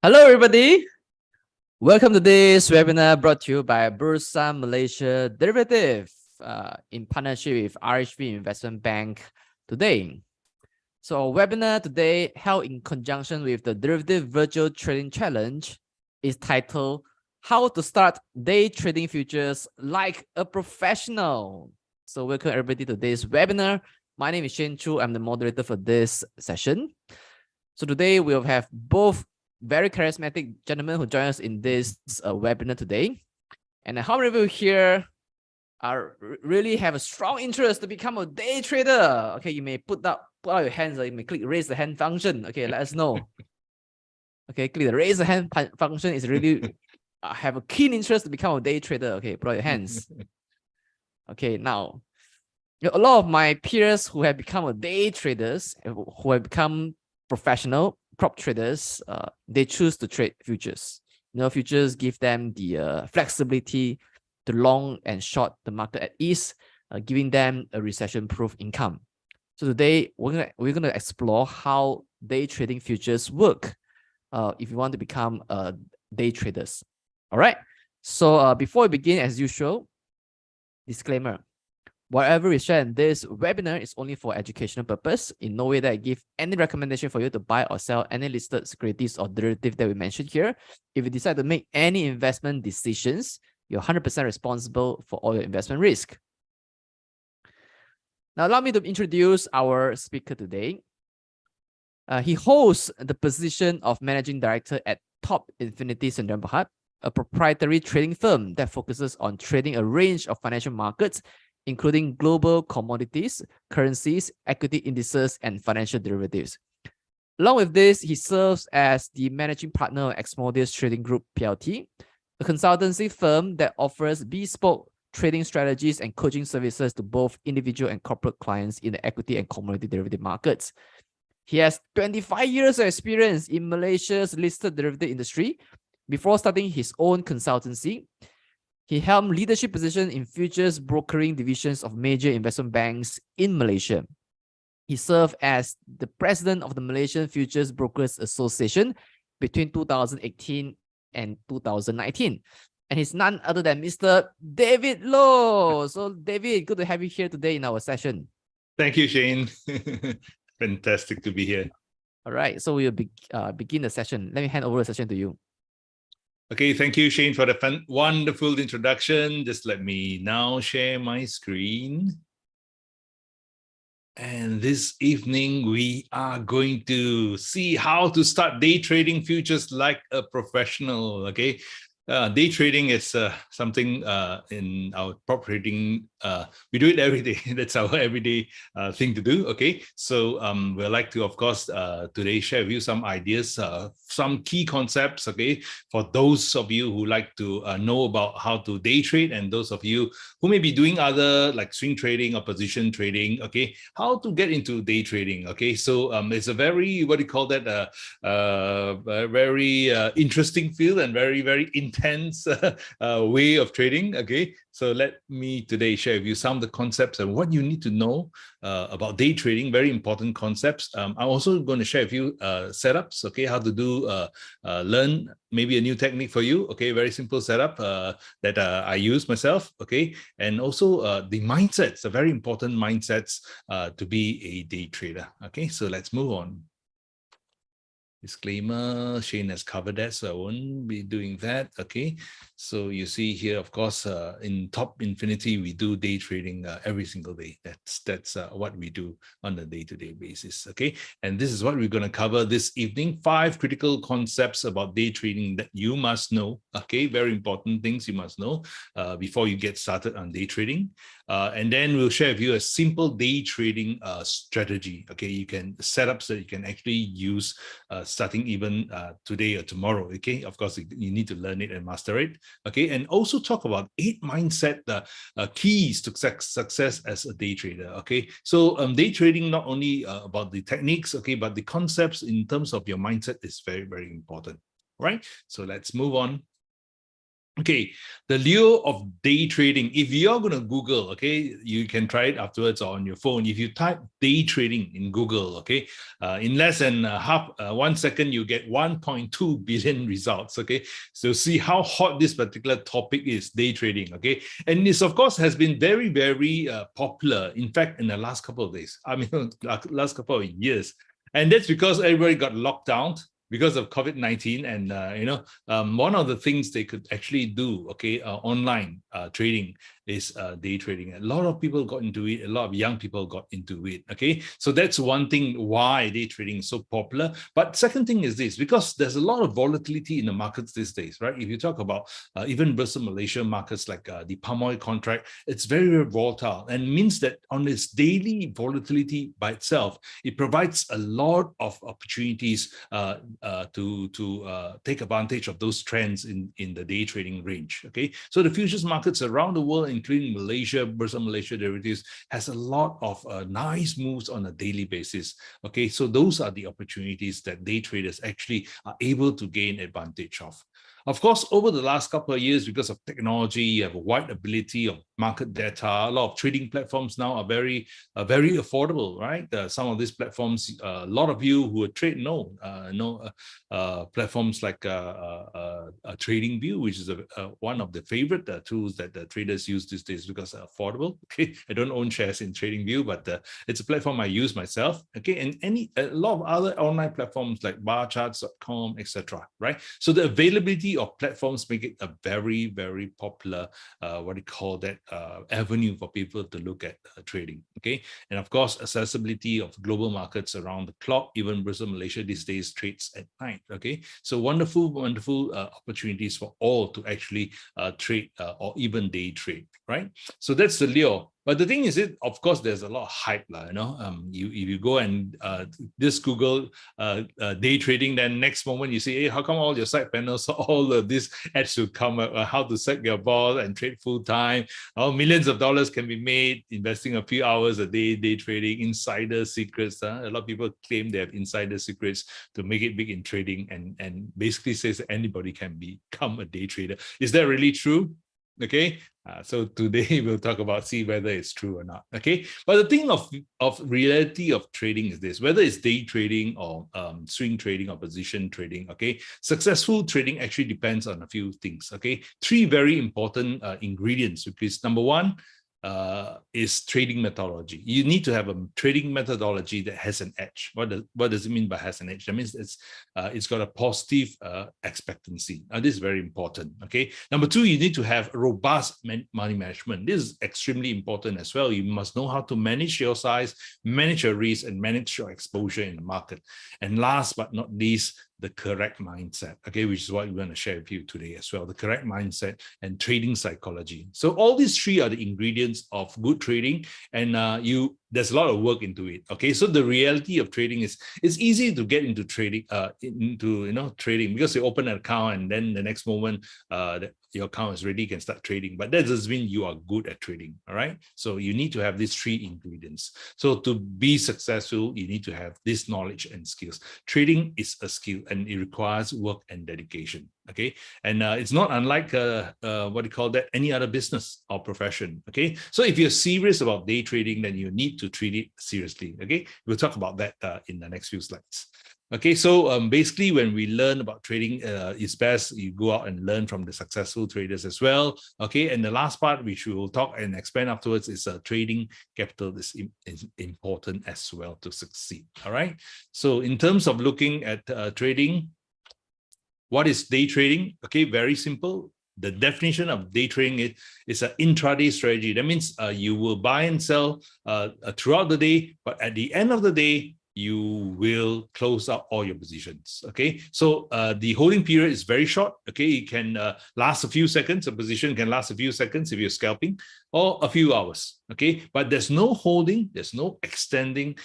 Hello, everybody. Welcome to this webinar brought to you by Bursa Malaysia Derivative in partnership with RHB Investment Bank today. So our webinar today, held in conjunction with the Derivative Virtual Trading Challenge, is titled How to Start Day Trading Futures Like a Professional. So welcome everybody to this webinar. My name is Shane Chu. I'm the moderator for this session. So today we'll have both very charismatic gentlemen who join us in this webinar today. And how many of you here are really have a strong interest to become a day trader? Okay, you may put out your hands, or you may click raise the hand function. Okay, let us know. Okay, click the raise the hand function is really have a keen interest to become a day trader. Okay, put out your hands. Okay, now a lot of my peers who have become a day traders, who have become professional prop traders, they choose to trade futures. Futures give them the flexibility to long and short the market at ease, giving them a recession-proof income. So today we're gonna explore how day trading futures work if you want to become day traders. All right. So before we begin, as usual, disclaimer. Whatever we share in this webinar is only for educational purpose. In no way that I give any recommendation for you to buy or sell any listed securities or derivative that we mentioned here. If you decide to make any investment decisions, you're 100% responsible for all your investment risk. Now, allow me to introduce our speaker today. He holds the position of Managing Director at Top Infinity Sdn Bhd, a proprietary trading firm that focuses on trading a range of financial markets, including global commodities, currencies, equity indices, and financial derivatives. Along with this, he serves as the managing partner of Exmodius Trading Group PLT, a consultancy firm that offers bespoke trading strategies and coaching services to both individual and corporate clients in the equity and commodity derivative markets. He has 25 years of experience in Malaysia's listed derivative industry. Before starting his own consultancy, he held leadership positions in futures brokering divisions of major investment banks in Malaysia. He served as the president of the Malaysian Futures Brokers Association between 2018 and 2019. And he's none other than Mr. David Loh. So David, good to have you here today in our session. Thank you, Shane. Fantastic to be here. All right, so we'll begin the session. Let me hand over the session to you. Okay, thank you, Shane, for the wonderful introduction. Just let me now share my screen. And this evening, we are going to see how to start day trading futures like a professional, okay? Day trading is something in our prop trading, we do it every day. That's our everyday thing to do, okay? So we'd like to, of course, today share with you some ideas, some key concepts, okay? For those of you who like to know about how to day trade, and those of you who may be doing other like swing trading or position trading, okay? How to get into day trading, okay? So it's a very, what do you call that? Very interesting field and very, very intense way of trading, okay? So let me today share with you some of the concepts and what you need to know about day trading, very important concepts. I'm also going to share with you setups, okay? How to do, learn maybe a new technique for you, okay? Very simple setup that I use myself, okay? And also the mindsets, the very important mindsets to be a day trader, okay? So let's move on. Disclaimer, Shane has covered that, so I won't be doing that, okay? So you see here, of course, in Top Infinity, we do day trading every single day. That's what we do on a day-to-day basis, okay? And this is what we're going to cover this evening. 5 critical concepts about day trading that you must know, okay? Very important things you must know before you get started on day trading. And then we'll share with you a simple day trading strategy, okay? You can set up so you can actually use starting even today or tomorrow, okay? Of course, you need to learn it and master it, okay? And also talk about 8 mindset keys to success as a day trader, okay? So day trading, not only about the techniques, okay, but the concepts in terms of your mindset is very, very important, right? So let's move on. Okay, the lure of day trading. If you're going to Google, okay, you can try it afterwards or on your phone. If you type day trading in Google, okay, in less than 1 second, you get 1.2 billion results. Okay, so see how hot this particular topic is, day trading. Okay, and this, of course, has been very, very popular. In fact, in the last couple of days, I mean, last couple of years, and that's because everybody got locked down because of COVID-19, and one of the things they could actually do, okay, online trading is day trading. A lot of people got into it. A lot of young people got into it. Okay, so that's one thing why day trading is so popular. But second thing is this, because there's a lot of volatility in the markets these days, right? If you talk about even Bursa Malaysia markets, like the palm oil contract, it's very, very volatile, and means that on its daily volatility by itself, it provides a lot of opportunities to take advantage of those trends in the day trading range. Okay, so the futures markets around the world, including Malaysia, Bursa Malaysia derivatives, has a lot of nice moves on a daily basis. Okay, so those are the opportunities that day traders actually are able to gain advantage of. Of course, over the last couple of years, because of technology, you have a wide ability of market data. A lot of trading platforms now are very affordable, right? Some of these platforms, a lot of you who trade know platforms like TradingView, which is one of the favorite tools that the traders use these days because they're affordable. Okay, I don't own shares in TradingView, but it's a platform I use myself. Okay, and a lot of other online platforms like barcharts.com, etc. Right? So the availability of platforms make it a very, very popular avenue for people to look at trading. Okay, and of course, accessibility of global markets around the clock. Even Bursa Malaysia these days trades at night. Okay, so wonderful opportunities for all to actually trade or even day trade, right? So that's the lure. But the thing is, of course, there's a lot of hype, if you go and just Google day trading, then next moment you see, hey, how come all your side panels, all of these ads will come up, how to set your ball and trade full time, millions of dollars can be made investing a few hours a day, day trading, insider secrets. A lot of people claim they have insider secrets to make it big in trading, and basically says that anybody can become a day trader. Is that really true? Okay, so today we'll talk about, see whether it's true or not. Okay, but the thing of reality of trading is this: whether it's day trading or swing trading or position trading, okay, successful trading actually depends on a few things. Okay, three very important ingredients, which is number one, is trading methodology. You need to have a trading methodology that has an edge. What does it mean by has an edge? That means it's got a positive expectancy. This is very important. Okay. Number two, you need to have robust money management. This is extremely important as well. You must know how to manage your size, manage your risk, and manage your exposure in the market. And last but not least, the correct mindset, okay, which is what we're going to share with you today as well, the correct mindset and trading psychology. So all these three are the ingredients of good trading, and there's a lot of work into it. Okay, so the reality of trading is it's easy to get into trading, trading, because you open an account and then the next moment your account is ready, you can start trading. But that doesn't mean you are good at trading. All right. So you need to have these three ingredients. So to be successful, you need to have this knowledge and skills. Trading is a skill and it requires work and dedication. Okay, and it's not unlike any other business or profession. Okay, so if you're serious about day trading, then you need to treat it seriously. Okay, we'll talk about that in the next few slides. Okay, so basically when we learn about trading, it's best you go out and learn from the successful traders as well. Okay, and the last part, which we will talk and expand afterwards, is trading capital is important as well to succeed. All right, so in terms of looking at trading, what is day trading? Okay, very simple. The definition of day trading is an intraday strategy. That means you will buy and sell throughout the day, but at the end of the day, you will close out all your positions. Okay, so the holding period is very short. Okay, it can last a few seconds. A position can last a few seconds if you're scalping, or a few hours. Okay, but there's no holding, there's no extending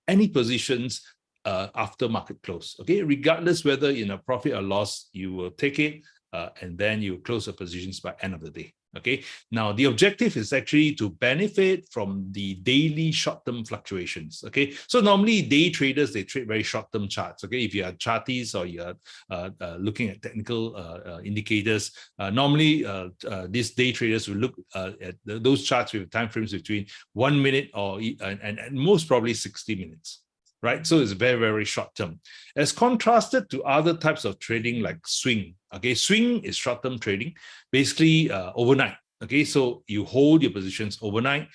any positions after market close. Okay, regardless whether in a profit or loss, you will take it and then you close the positions by end of the day. Okay. Now, the objective is actually to benefit from the daily short-term fluctuations. Okay. So normally day traders, they trade very short-term charts. Okay. If you are charties or you are looking at technical indicators, normally these day traders will look at those charts with time frames between 1 minute and most probably 60 minutes. Right. So it's very, very short term. As contrasted to other types of trading like swing. Okay. Swing is short-term trading, basically overnight. Okay. So you hold your positions overnight,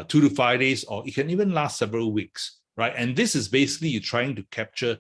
2 to 5 days, or it can even last several weeks. Right. And this is basically you're trying to capture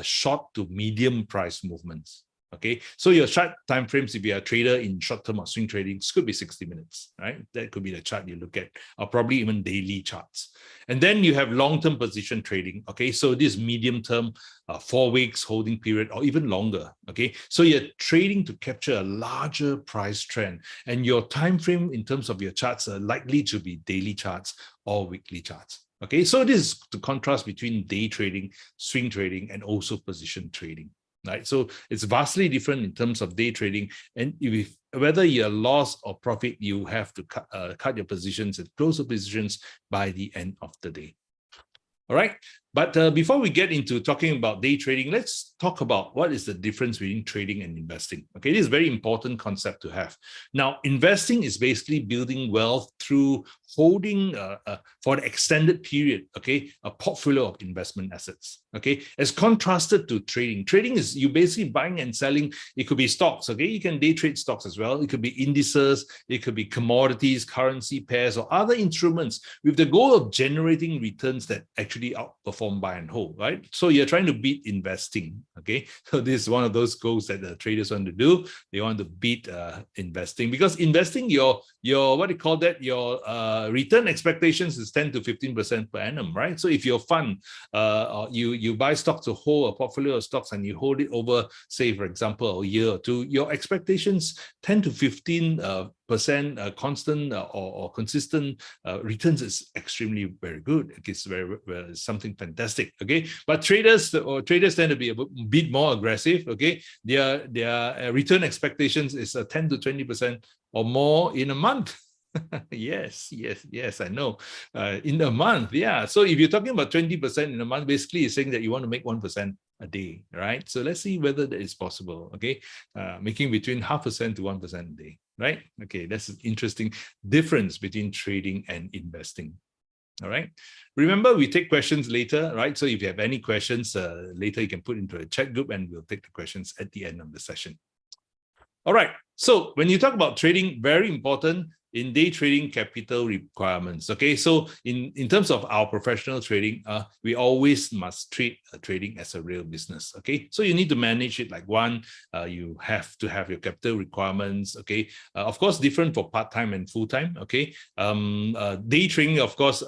short to medium price movements. Okay, so your chart time frames, if you're a trader in short-term or swing trading, could be 60 minutes, right? That could be the chart you look at, or probably even daily charts. And then you have long-term position trading. Okay, so this medium-term, 4 weeks holding period, or even longer. Okay, so you're trading to capture a larger price trend, and your time frame in terms of your charts are likely to be daily charts or weekly charts. Okay, so this is the contrast between day trading, swing trading, and also position trading. Right, so it's vastly different in terms of day trading, and if whether you're loss or profit, you have to cut your positions and close the positions by the end of the day. All right, but before we get into talking about day trading, let's talk about what is the difference between trading and investing. Okay, this is a very important concept to have. Now, investing is basically building wealth through holding for an extended period, okay, a portfolio of investment assets. Okay, as contrasted to trading. Trading is you basically buying and selling. It could be stocks. Okay, you can day trade stocks as well. It could be indices. It could be commodities, currency pairs, or other instruments with the goal of generating returns that actually outperform buy and hold. Right. So you're trying to beat investing. Okay, so this is one of those goals that the traders want to do. They want to beat investing, because investing your what do you call that, your return expectations is 10 to 15% per annum, right? So if your fund you buy stocks to hold a portfolio of stocks and you hold it over, say for example, a year or two, your expectations 10 to 15% constant or consistent returns is extremely very good. It's very something fantastic. Okay, but traders tend to be a bit more aggressive. Okay, their return expectations is 10 to 20% or more in a month. Yes, I know. In a month, yeah. So if you're talking about 20% in a month, basically it's saying that you want to make 1% a day, right? So let's see whether that is possible. Okay, making between 0.5% to 1% a day, right? Okay, that's an interesting difference between trading and investing. All right. Remember, we take questions later, right? So if you have any questions later, you can put into a chat group and we'll take the questions at the end of the session. All right. So when you talk about trading, very important in day trading, capital requirements. Okay. So in terms of our professional trading, we always must treat trading as a real business. Okay. So you need to manage it like one. You have to have your capital requirements. Okay. Of course, different for part-time and full-time. Okay. Day trading, of course,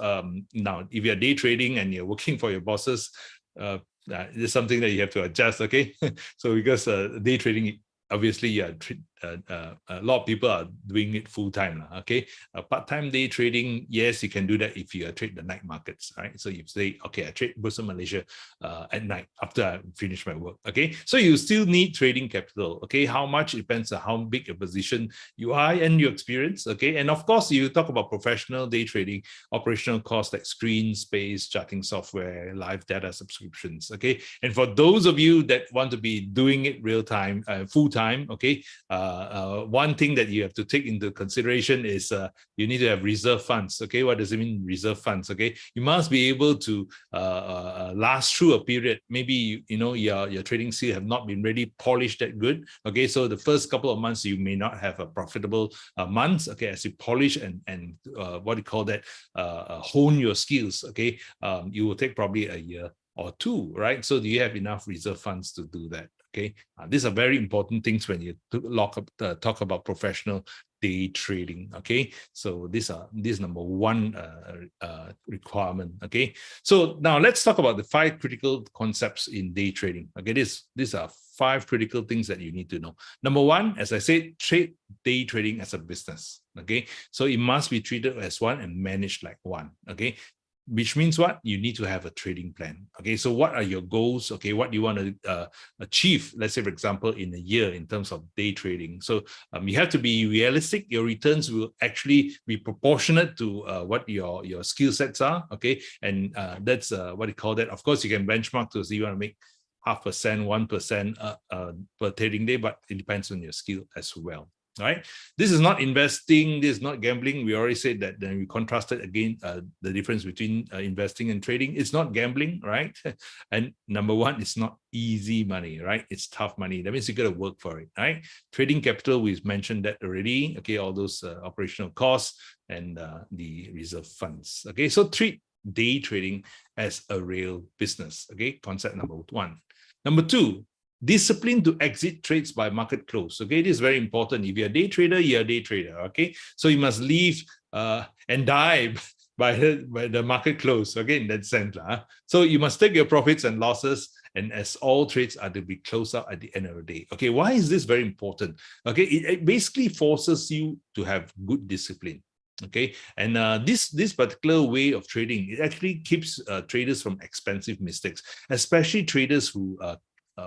now if you're day trading and you're working for your bosses, it's something that you have to adjust. Okay. So because day trading, obviously, a lot of people are doing it full time. Okay, part-time day trading, yes, you can do that if you trade the night markets, right? So you say, okay, I trade Bursa Malaysia at night after I finish my work. Okay, so you still need trading capital. Okay, how much depends on how big a position you are and your experience. Okay, and of course, you talk about professional day trading, operational costs like screen space, charting software, live data subscriptions. Okay, and for those of you that want to be doing it real time, full time. Okay. One thing that you have to take into consideration is you need to have reserve funds. Okay, what does it mean, reserve funds? Okay, you must be able to last through a period. Maybe your trading skill have not been really polished that good. Okay, so the first couple of months you may not have a profitable months. Okay, as you polish and what do you call that, hone your skills. Okay, you will take probably a year or two, right? So do you have enough reserve funds to do that? Okay, these are very important things when you talk about professional day trading. Okay, so this is number one requirement. Okay, so now let's talk about the 5 critical concepts in day trading. Okay, these are 5 critical things that you need to know. Number one, as I said, trade day trading as a business. Okay, so it must be treated as one and managed like one. Okay, which means what? You need to have a trading plan. Okay, so what are your goals? Okay, what do you want to achieve? Let's say, for example, in a year in terms of day trading. So you have to be realistic. Your returns will actually be proportionate to what your skill sets are. Okay, and that's what you call that. Of course, you can benchmark to see you want to make 0.5%, 1% per trading day, but it depends on your skill as well. All right. This is not investing. This is not gambling. We already said that. Then we contrasted again the difference between investing and trading. It's not gambling, right? And number one, it's not easy money, right? It's tough money. That means you got to work for it, right? Trading capital, we've mentioned that already. Okay, all those operational costs and the reserve funds. Okay, so treat day trading as a real business. Okay, concept number one. Number two, discipline to exit trades by market close. Okay, this is very important. If you're a day trader, you're a day trader. Okay, so you must leave and die by the market close. Okay, in that sense. So you must take your profits and losses, and as all trades are to be closed out at the end of the day. Okay, why is this very important? Okay, it basically forces you to have good discipline. Okay, and this particular way of trading, it actually keeps traders from expensive mistakes, especially traders who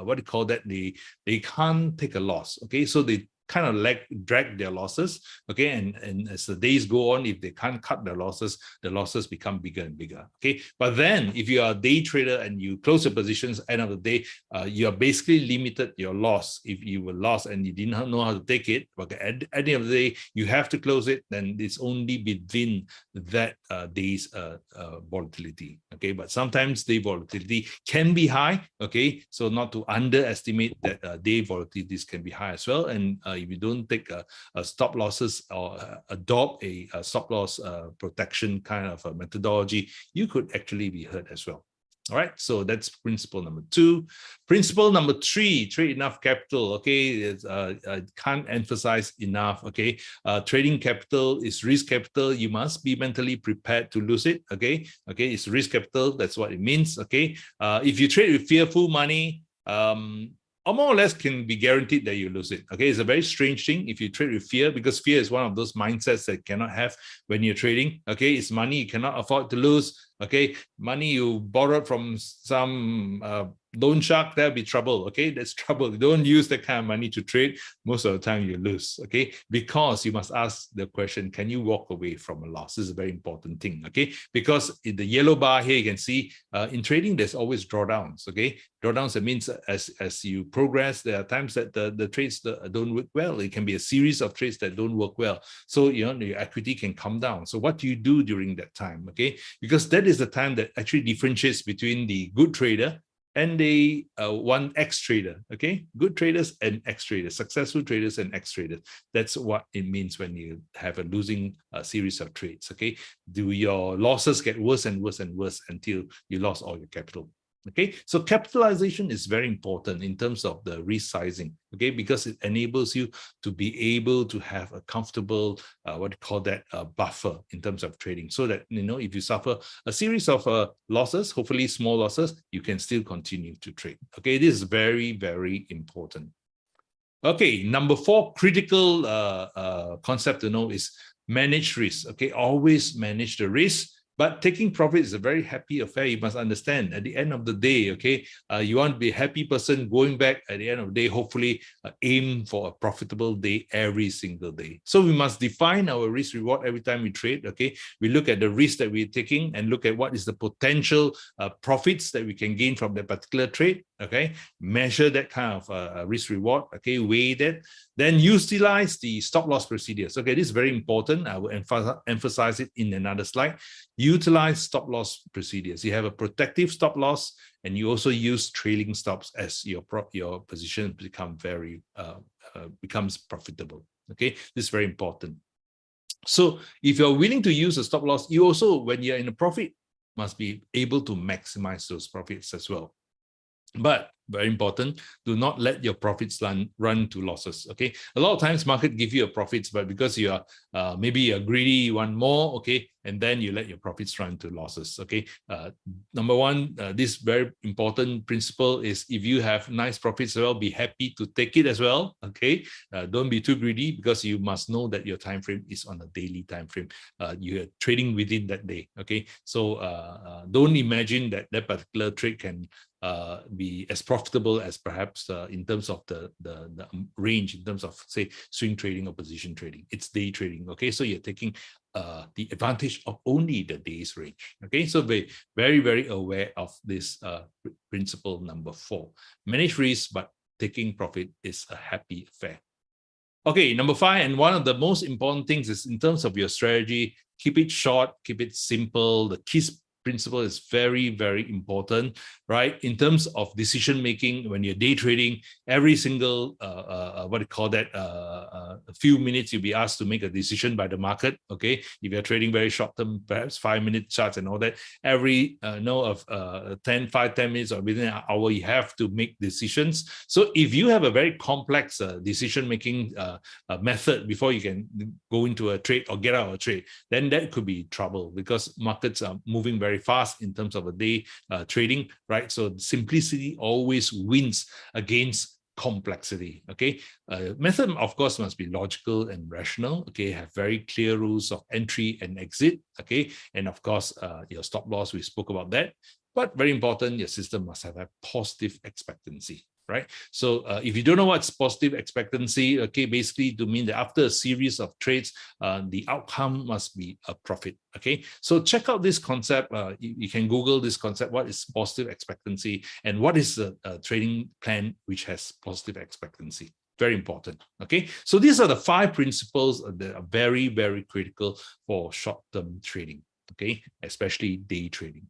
what do you call that? They can't take a loss. Okay, so they kind of drag their losses. Okay, and as the days go on, if they can't cut the losses become bigger and bigger. Okay, but then if you are a day trader and you close your positions end of the day, you are basically limited your loss. If you were lost and you didn't know how to take it, okay, at the end of the day you have to close it. Then it's only within that day's volatility. Okay, but sometimes day volatility can be high. Okay, so not to underestimate that day volatilities can be high as well. And if you don't take a stop losses or adopt a stop loss protection kind of a methodology, you could actually be hurt as well. All right, so that's principle number two. Principle number three, trade enough capital. Okay, I can't emphasize enough. Okay, trading capital is risk capital. You must be mentally prepared to lose it. Okay, it's risk capital. That's what it means. Okay, if you trade with fearful money, or more or less can be guaranteed that you lose it. Okay, it's a very strange thing if you trade with fear, because fear is one of those mindsets that you cannot have when you're trading. Okay, it's money you cannot afford to lose. Okay, money you borrowed from some loan shark, there'll be trouble. Okay, that's trouble. Don't use that kind of money to trade. Most of the time you lose. Okay, because you must ask the question, can you walk away from a loss? This is a very important thing. Okay, because in the yellow bar here you can see in trading there's always drawdowns. Okay, drawdowns, that means as you progress, there are times that the trades don't work well. It can be a series of trades that don't work well, so your equity can come down. So what do you do during that time? Okay, because that is the time that actually differentiates between the good trader and the one ex-trader. Okay, good traders and ex-traders, successful traders and ex-traders. That's what it means when you have a losing series of trades. Okay, do your losses get worse and worse and worse until you lost all your capital? Okay, so capitalization is very important in terms of the resizing. Okay, because it enables you to be able to have a comfortable what do you call that, buffer in terms of trading, so that if you suffer a series of losses, hopefully small losses, you can still continue to trade. Okay, this is very, very important. Okay, number four critical concept to know is manage risk. Okay, always manage the risk. But taking profit is a very happy affair. You must understand, at the end of the day, okay, you want to be a happy person going back at the end of the day, hopefully aim for a profitable day every single day. So we must define our risk reward every time we trade. Okay, we look at the risk that we're taking and look at what is the potential profits that we can gain from that particular trade. Okay, measure that kind of risk reward. Okay, weigh that. Then utilize the stop loss procedures. Okay, this is very important. I will emphasize it in another slide. Utilize stop loss procedures. You have a protective stop loss, and you also use trailing stops as your position becomes profitable. Okay, this is very important. So if you're willing to use a stop loss, you also, when you're in a profit, must be able to maximize those profits as well. But very important, do not let your profits run to losses. Okay, a lot of times market give you a profits, but because you are maybe you're greedy, you want more, okay, and then you let your profits run to losses. Okay, number one, this very important principle is if you have nice profits as well, be happy to take it as well. Okay, don't be too greedy, because you must know that your time frame is on a daily time frame. You are trading within that day. Okay, so don't imagine that that particular trade can be as profitable as perhaps in terms of the range, in terms of say swing trading or position trading. It's day trading. Okay, so you're taking the advantage of only the day's range. Okay, so be very, very aware of this principle number 4. Manage risk, but taking profit is a happy affair. Okay, number 5, and one of the most important things is in terms of your strategy, keep it short, keep it simple. The key principle is very, very important, right? In terms of decision making, when you're day trading, every single what do you call that? A few minutes you'll be asked to make a decision by the market. Okay, if you're trading very short term, perhaps 5-minute charts and all that, every 10 minutes or within an hour, you have to make decisions. So if you have a very complex decision making method before you can go into a trade or get out of a trade, then that could be trouble, because markets are moving very fast in terms of a day trading, right? So simplicity always wins against complexity. Okay, method of course must be logical and rational. Okay, have very clear rules of entry and exit. Okay, and of course your stop loss, we spoke about that. But very important, your system must have a positive expectancy, right? So if you don't know what's positive expectancy, okay, basically to mean that after a series of trades, the outcome must be a profit. Okay, so check out this concept. You can Google this concept. What is positive expectancy, and what is the trading plan which has positive expectancy? Very important. Okay, so these are the 5 principles that are very, very critical for short-term trading. Okay, especially day trading.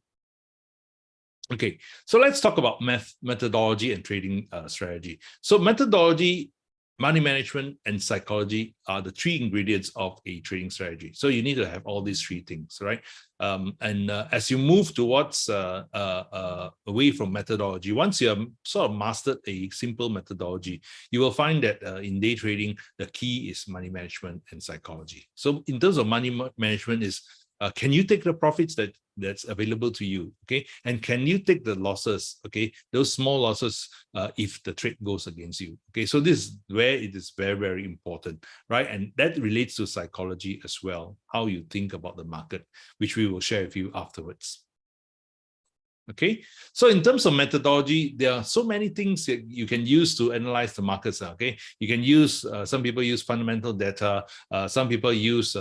Okay, so let's talk about methodology and trading strategy. So methodology, money management, and psychology are the 3 ingredients of a trading strategy. So you need to have all these 3 things, right? As you move towards away from methodology, once you have sort of mastered a simple methodology, you will find that in day trading, the key is money management and psychology. So in terms of money management is, can you take the profits that's available to you? Okay, and can you take the losses? Okay, those small losses if the trade goes against you. Okay, so this is where it is very, very important, right? And that relates to psychology as well, how you think about the market, which we will share with you afterwards. Okay, so in terms of methodology, there are so many things that you can use to analyze the markets. Okay, you can use some people use fundamental data, some people use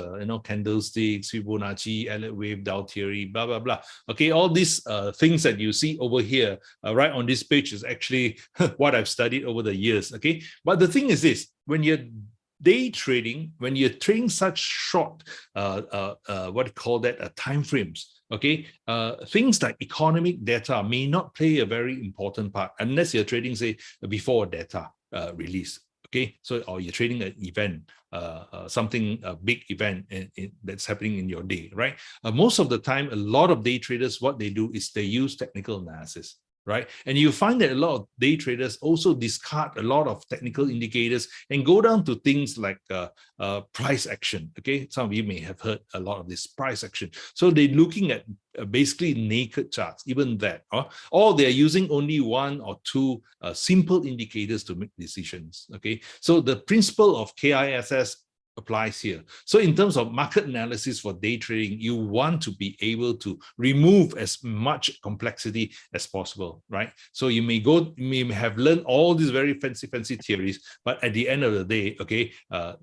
candlesticks, Fibonacci, Elliott wave, Dow theory, blah blah blah. Okay, all these things that you see over here, right on this page, is actually what I've studied over the years. Okay, but the thing is this: when you're day trading, when you're trading such short, what do you call that, time frames, okay, things like economic data may not play a very important part unless you're trading, say, before data release. Okay, so or you're trading an event, something a big event that's happening in your day, right? Most of the time, a lot of day traders, what they do is they use technical analysis. Right, and you find that a lot of day traders also discard a lot of technical indicators and go down to things like price action. Okay, some of you may have heard a lot of this price action. So they're looking at basically naked charts, even that, or they're using only 1 or 2 simple indicators to make decisions. Okay, so the principle of KISS applies here. So in terms of market analysis for day trading, you want to be able to remove as much complexity as possible, right? So you may have learned all these very fancy theories, but at the end of the day, okay,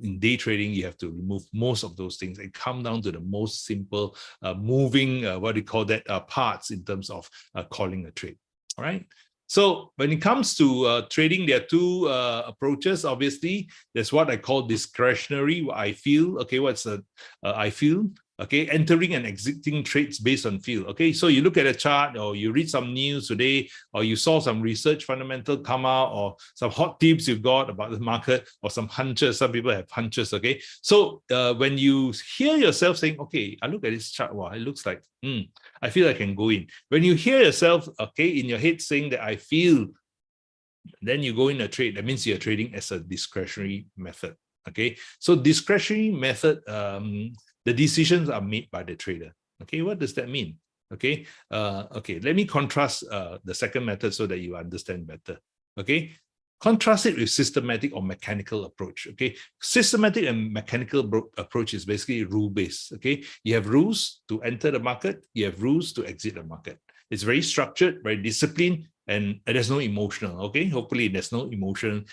in day trading, you have to remove most of those things and come down to the most simple moving, what do you call that, parts in terms of calling a trade. All right. So when it comes to trading, there are 2 approaches. Obviously, there's what I call discretionary. I feel. Okay, what's I feel? Okay, entering and exiting trades based on feel. Okay, so you look at a chart, or you read some news today, or you saw some research fundamental come out, or some hot tips you've got about the market, or some hunches. Some people have hunches. Okay, so when you hear yourself saying, okay, I look at this chart, wow, it looks like, I feel I can go in. When you hear yourself, okay, in your head saying that I feel, then you go in a trade. That means you're trading as a discretionary method. Okay, so discretionary method, the decisions are made by the trader. Okay, what does that mean? Okay, okay, let me contrast the second method so that you understand better. Okay, contrast it with systematic or mechanical approach. Okay, systematic and mechanical approach is basically rule-based. Okay, you have rules to enter the market, you have rules to exit the market. It's very structured, very disciplined, and there's no emotional. Okay, hopefully there's no emotion.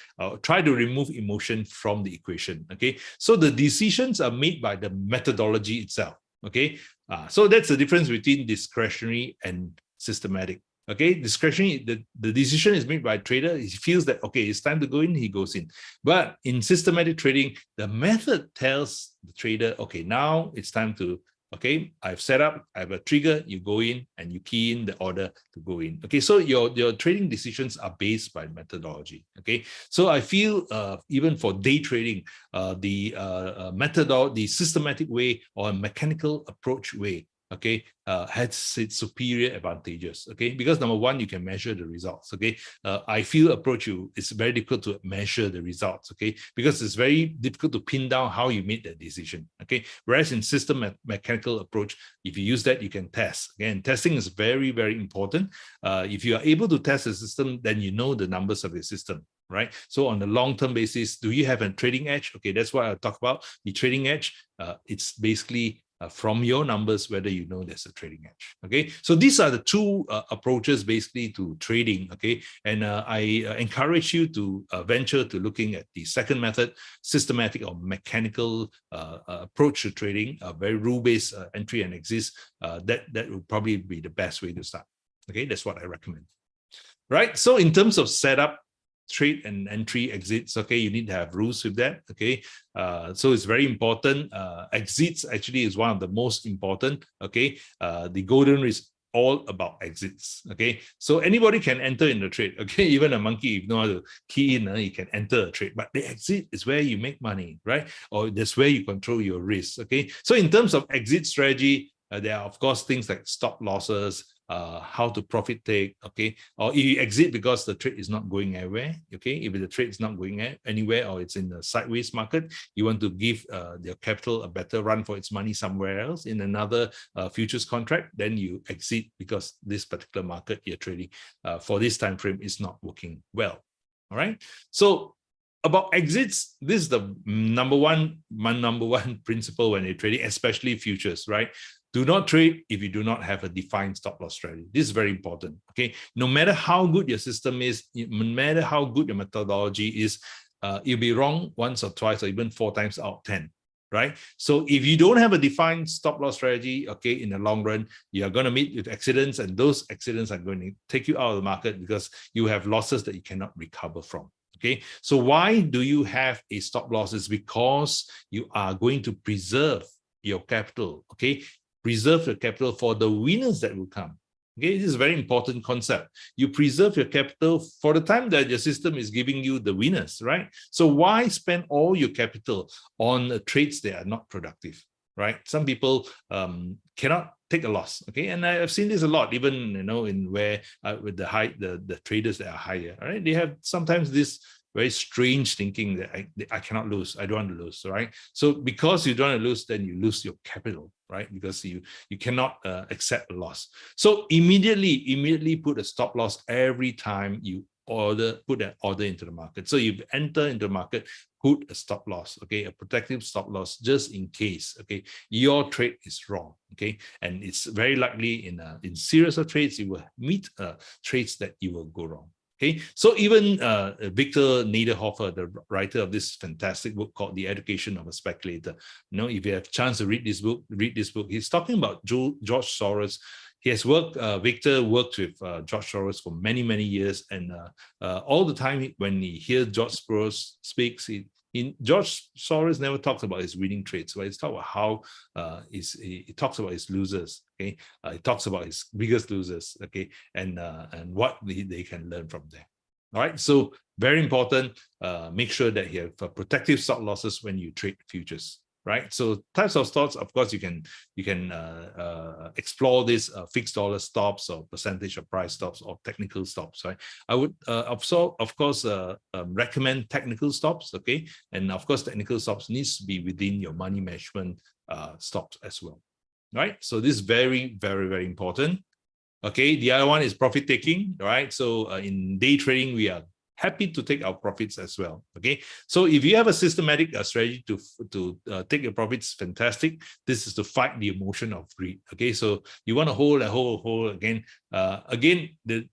Try to remove emotion from the equation. Okay, so the decisions are made by the methodology itself. Okay, so that's the difference between discretionary and systematic. Okay, discretionary, the decision is made by a trader. He feels that, okay, it's time to go in, he goes in. But in systematic trading, the method tells the trader, okay, now it's time to, okay, I've set up, I have a trigger, you go in and you key in the order to go in. Okay, so your trading decisions are based by methodology. Okay, so I feel even for day trading, the systematic way or mechanical approach way, okay, has its superior advantages. Okay, because number one, you can measure the results. Okay, I feel approach it's very difficult to measure the results. Okay, because it's very difficult to pin down how you made that decision. Okay, whereas in mechanical approach, if you use that, you can test. Again, testing is very, very important. If you are able to test the system, then you know the numbers of your system. Right. So on the long-term basis, do you have a trading edge? Okay, that's what I'll talk about. The trading edge, it's basically from your numbers, whether you know there's a trading edge. Okay, so these are the two approaches basically to trading. Okay, and I encourage you to venture to looking at the second method, systematic or mechanical approach to trading, very rule-based entry and exit. That would probably be the best way to start. Okay, that's what I recommend. Right. So in terms of setup, trade and entry exits, okay, you need to have rules with that. Okay, so it's very important. Exits actually is one of the most important. Okay, the golden rule is all about exits. Okay, so anybody can enter in the trade. Okay, even a monkey, if you know how to key in, you can enter a trade, but the exit is where you make money, right? Or that's where you control your risk. Okay, so in terms of exit strategy, there are of course things like stop losses, how to profit take, okay, or if you exit because the trade is not going anywhere, okay, if the trade is not going anywhere or it's in the sideways market, you want to give your capital a better run for its money somewhere else in another futures contract, then you exit because this particular market you're trading for this time frame is not working well. All right, so about exits, this is the number one principle when you're trading, especially futures, right? Do not trade if you do not have a defined stop loss strategy. This is very important. Okay, no matter how good your system is, no matter how good your methodology is, you'll be wrong once or twice or even 4 times out of 10. Right? So if you don't have a defined stop loss strategy, okay, in the long run, you are going to meet with accidents, and those accidents are going to take you out of the market because you have losses that you cannot recover from. Okay, so why do you have a stop loss? It's because you are going to preserve your capital. Okay, preserve your capital for the winners that will come. Okay, this is a very important concept. You preserve your capital for the time that your system is giving you the winners, right? So why spend all your capital on trades that are not productive, right? Some people cannot take a loss, okay? And I've seen this a lot, even, you know, in where with the traders that are higher, all right? They have sometimes this very strange thinking that I cannot lose, I don't want to lose, right? So because you don't want to lose, then you lose your capital, right? Because you cannot accept a loss. So immediately put a stop loss every time you put an order into the market. So you enter into the market, put a stop loss, okay, a protective stop loss, just in case, okay, your trade is wrong, okay, and it's very likely in series of trades you will meet trades that you will go wrong. Okay, so even Victor Niederhofer, the writer of this fantastic book called The Education of a Speculator, you know, if you have a chance to read this book, He's talking about George Soros. He has Victor worked with George Soros for many, many years, and all the time when he hears George Soros speaks, George Soros never talks about his winning trades, but he's talking about how he talks about his losers. Okay, he talks about his biggest losers. Okay, and what they can learn from there. All right, so very important. Make sure that you have protective stop losses when you trade futures. right? So types of stops, of course, you can explore this fixed dollar stops or percentage of price stops or technical stops, right? I would also, of course, recommend technical stops, okay? And of course, technical stops needs to be within your money management stops as well, right? So this is very, very, very important. Okay, the other one is profit taking, right? So in day trading, we are happy to take our profits as well. Okay, so if you have a systematic strategy to take your profits, fantastic. This is to fight the emotion of greed. Okay, so you want to hold again.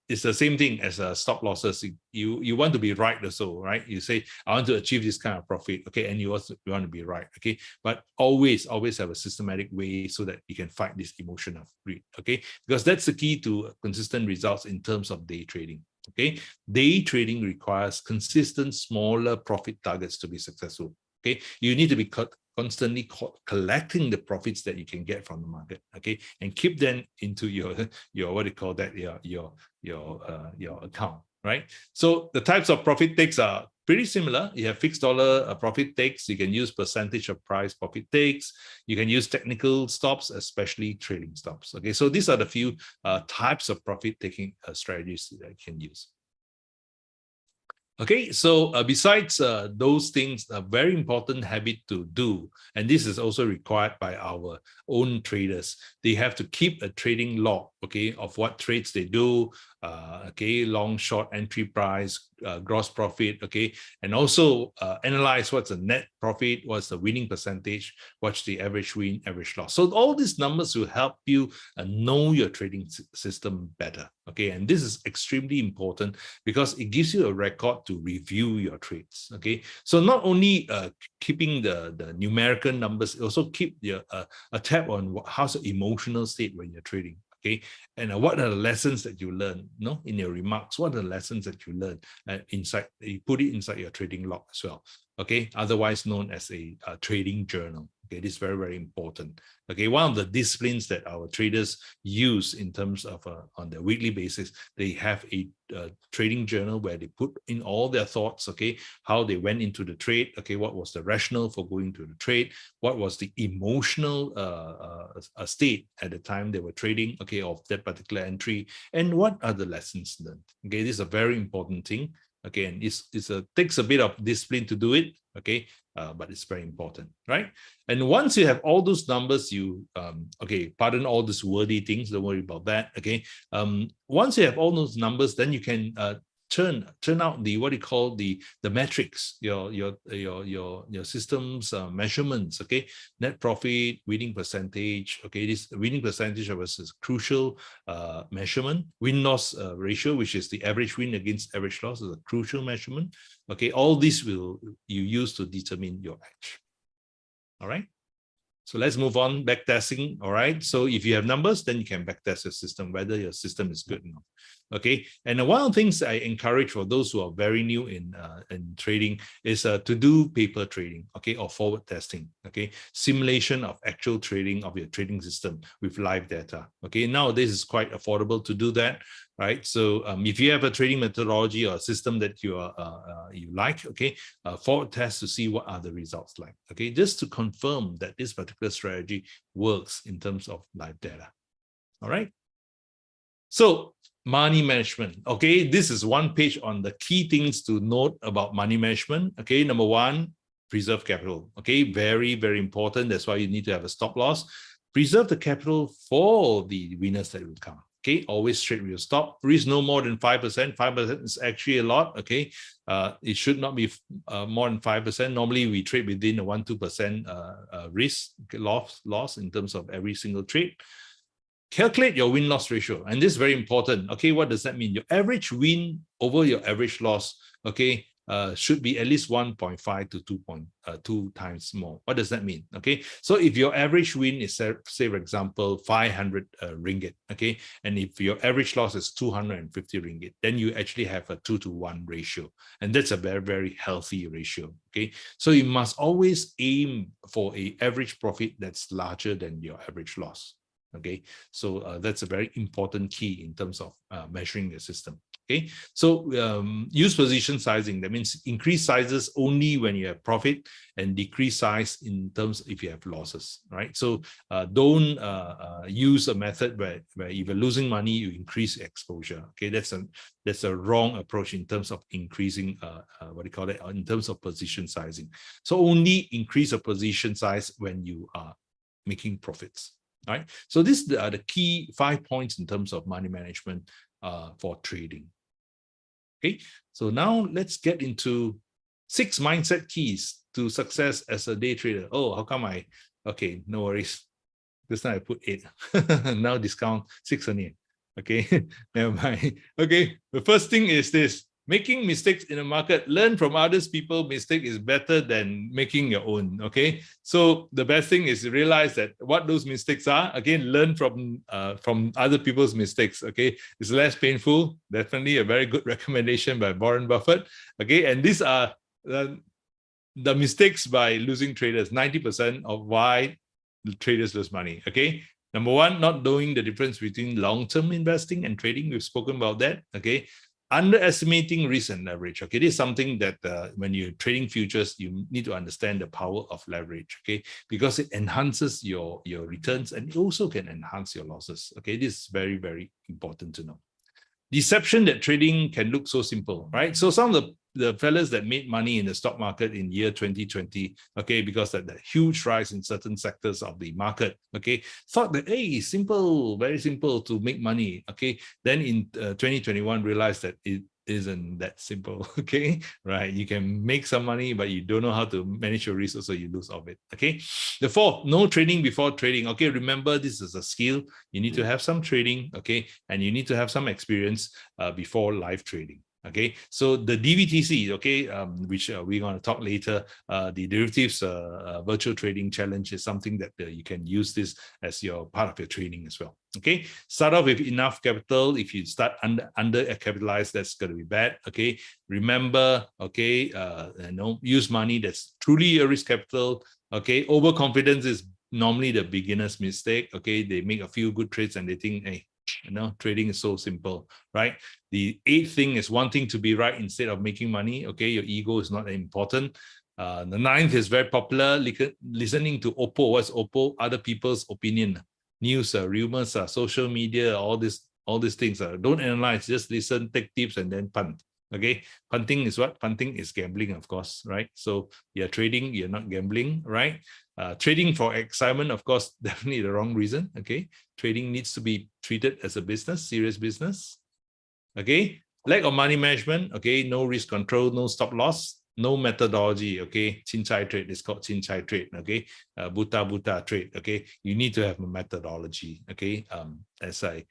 It's the same thing as stop losses. You want to be right also, right? You say, I want to achieve this kind of profit. Okay, and you want to be right. Okay, but always have a systematic way so that you can fight this emotion of greed. Okay, because that's the key to consistent results in terms of day trading. Okay, day trading requires consistent smaller profit targets to be successful. Okay, you need to be constantly collecting the profits that you can get from the market. Okay, and keep them into your what do you call that, your account, right? So the types of profit takes are pretty similar. You have fixed dollar profit takes. You can use percentage of price profit takes. You can use technical stops, especially trading stops. Okay, so these are the few types of profit taking strategies that you can use. Okay, so besides those things, a very important habit to do, and this is also required by our own traders. They have to keep a trading log, okay, of what trades they do, okay, long, short, entry price, gross profit, okay, and also analyze what's the net profit, what's the winning percentage, what's the average win, average loss. So all these numbers will help you know your trading system better, okay, and this is extremely important because it gives you a record to review your trades. Okay, so not only keeping the numerical numbers, also keep your a tab on how's the emotional state when you're trading. Okay, and what are the lessons that you learn? No, in your remarks, what are the lessons that you learn inside? You put it inside your trading log as well. Okay, otherwise known as a trading journal. Okay, this is very, very important. Okay, one of the disciplines that our traders use in terms of on the weekly basis, they have a trading journal where they put in all their thoughts, okay, how they went into the trade, okay, what was the rationale for going to the trade, what was the emotional state at the time they were trading, okay, of that particular entry, and what are the lessons learned. Okay, this is a very important thing. Okay, and it takes a bit of discipline to do it, okay, but it's very important, right? And once you have all those numbers, you okay, pardon all these wordy things, don't worry about that. Okay, once you have all those numbers, then you can turn out the what you call the metrics, your system's measurements. Okay, net profit, winning percentage. Okay, this winning percentage was a crucial measurement. Win-loss ratio, which is the average win against average loss, is a crucial measurement. Okay, all this will you use to determine your edge. All right. So let's move on, backtesting. All right. So if you have numbers, then you can backtest your system, whether your system is good enough. Okay. And one of the things I encourage for those who are very new in trading is to do paper trading, okay, or forward testing, okay, simulation of actual trading of your trading system with live data. Okay. Nowadays it's quite affordable to do that, right? So if you have a trading methodology or a system that you like, okay, forward test to see what are the results like, okay, just to confirm that this particular strategy works in terms of live data. All right. So money management, okay, this is one page on the key things to note about money management. Okay, number one, preserve capital. Okay, very, very important. That's why you need to have a stop loss. Preserve the capital for the winners that will come. Okay, always trade with your stop. Risk no more than 5%. 5% is actually a lot. Okay, it should not be more than 5%. Normally, we trade within a 1-2% risk loss in terms of every single trade. Calculate your win-loss ratio, and this is very important. Okay, what does that mean? Your average win over your average loss, okay, should be at least 1.5 to 2.2 times more. What does that mean? Okay, so if your average win is, say for example, 500 ringgit, okay, and if your average loss is 250 ringgit, then you actually have a 2-to-1 ratio, and that's a very, very healthy ratio. Okay, so you must always aim for an average profit that's larger than your average loss. Okay, so that's a very important key in terms of measuring the system. Okay, so use position sizing. That means increase sizes only when you have profit and decrease size in terms if you have losses, right? So don't use a method where if you're losing money, you increase exposure. Okay, that's a wrong approach in terms of increasing what do you call it, in terms of position sizing. So only increase a position size when you are making profits, right? So these are the key 5 points in terms of money management for trading. Okay, so now let's get into 6 mindset keys to success as a day trader. Oh, how come okay, no worries. This time I put 8. Now discount 6 only. Okay, never mind. Okay, the first thing is this: making mistakes in the market. Learn from others people's mistake is better than making your own. Okay, so the best thing is to realize that what those mistakes are. Again, learn from other people's mistakes. Okay, it's less painful. Definitely a very good recommendation by Warren Buffett. Okay, and these are the mistakes by losing traders. 90% of why traders lose money. Okay, number one, not knowing the difference between long-term investing and trading. We've spoken about that. Okay, underestimating risk and leverage. Okay, this is something that when you're trading futures, you need to understand the power of leverage. Okay, because it enhances your returns and it also can enhance your losses. Okay, this is very, very important to know. Deception that trading can look so simple, right? So some of the fellas that made money in the stock market in year 2020, okay, because of the huge rise in certain sectors of the market, okay, thought that, hey, simple, very simple to make money, okay. Then in 2021, realized that it isn't that simple, okay, right? You can make some money, but you don't know how to manage your risk, so you lose of it, okay. The fourth, no trading before trading. Okay, remember this is a skill. You need to have some trading, okay, and you need to have some experience before live trading. Okay, so the DVTC, okay, which we're going to talk later, the derivatives virtual trading challenge is something that you can use this as your part of your training as well. Okay, start off with enough capital. If you start under capitalized, that's going to be bad. Okay, remember, okay, use money that's truly a risk capital. Okay, overconfidence is normally the beginner's mistake. Okay, they make a few good trades and they think, hey, trading is so simple, right? The 8th thing is wanting to be right instead of making money. Okay, your ego is not important. The 9th is very popular, listening to Oppo. What's Oppo? Other people's opinion, news, rumors, social media, all these things. Don't analyze, just listen, take tips, and then punt. Okay, punting is what? Punting is gambling, of course, right? So you're trading, you're not gambling, right? Trading for excitement, of course, definitely the wrong reason. Okay, trading needs to be treated as a business, serious business. Okay, lack of money management. Okay, no risk control, no stop loss, no methodology. Okay, chincai trade is called chincai trade. Okay, buta trade. Okay, you need to have a methodology. Okay, as I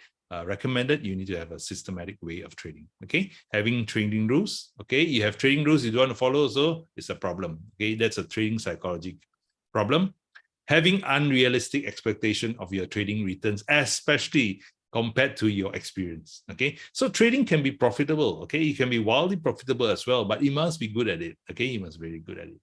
recommended, you need to have a systematic way of trading. Okay, having trading rules. Okay, you have trading rules you don't want to follow, so it's a problem. Okay, that's a trading psychology problem. Having unrealistic expectation of your trading returns, especially compared to your experience. Okay, so trading can be profitable. Okay, you can be wildly profitable as well, but you must be good at it. Okay, you must be very good at it.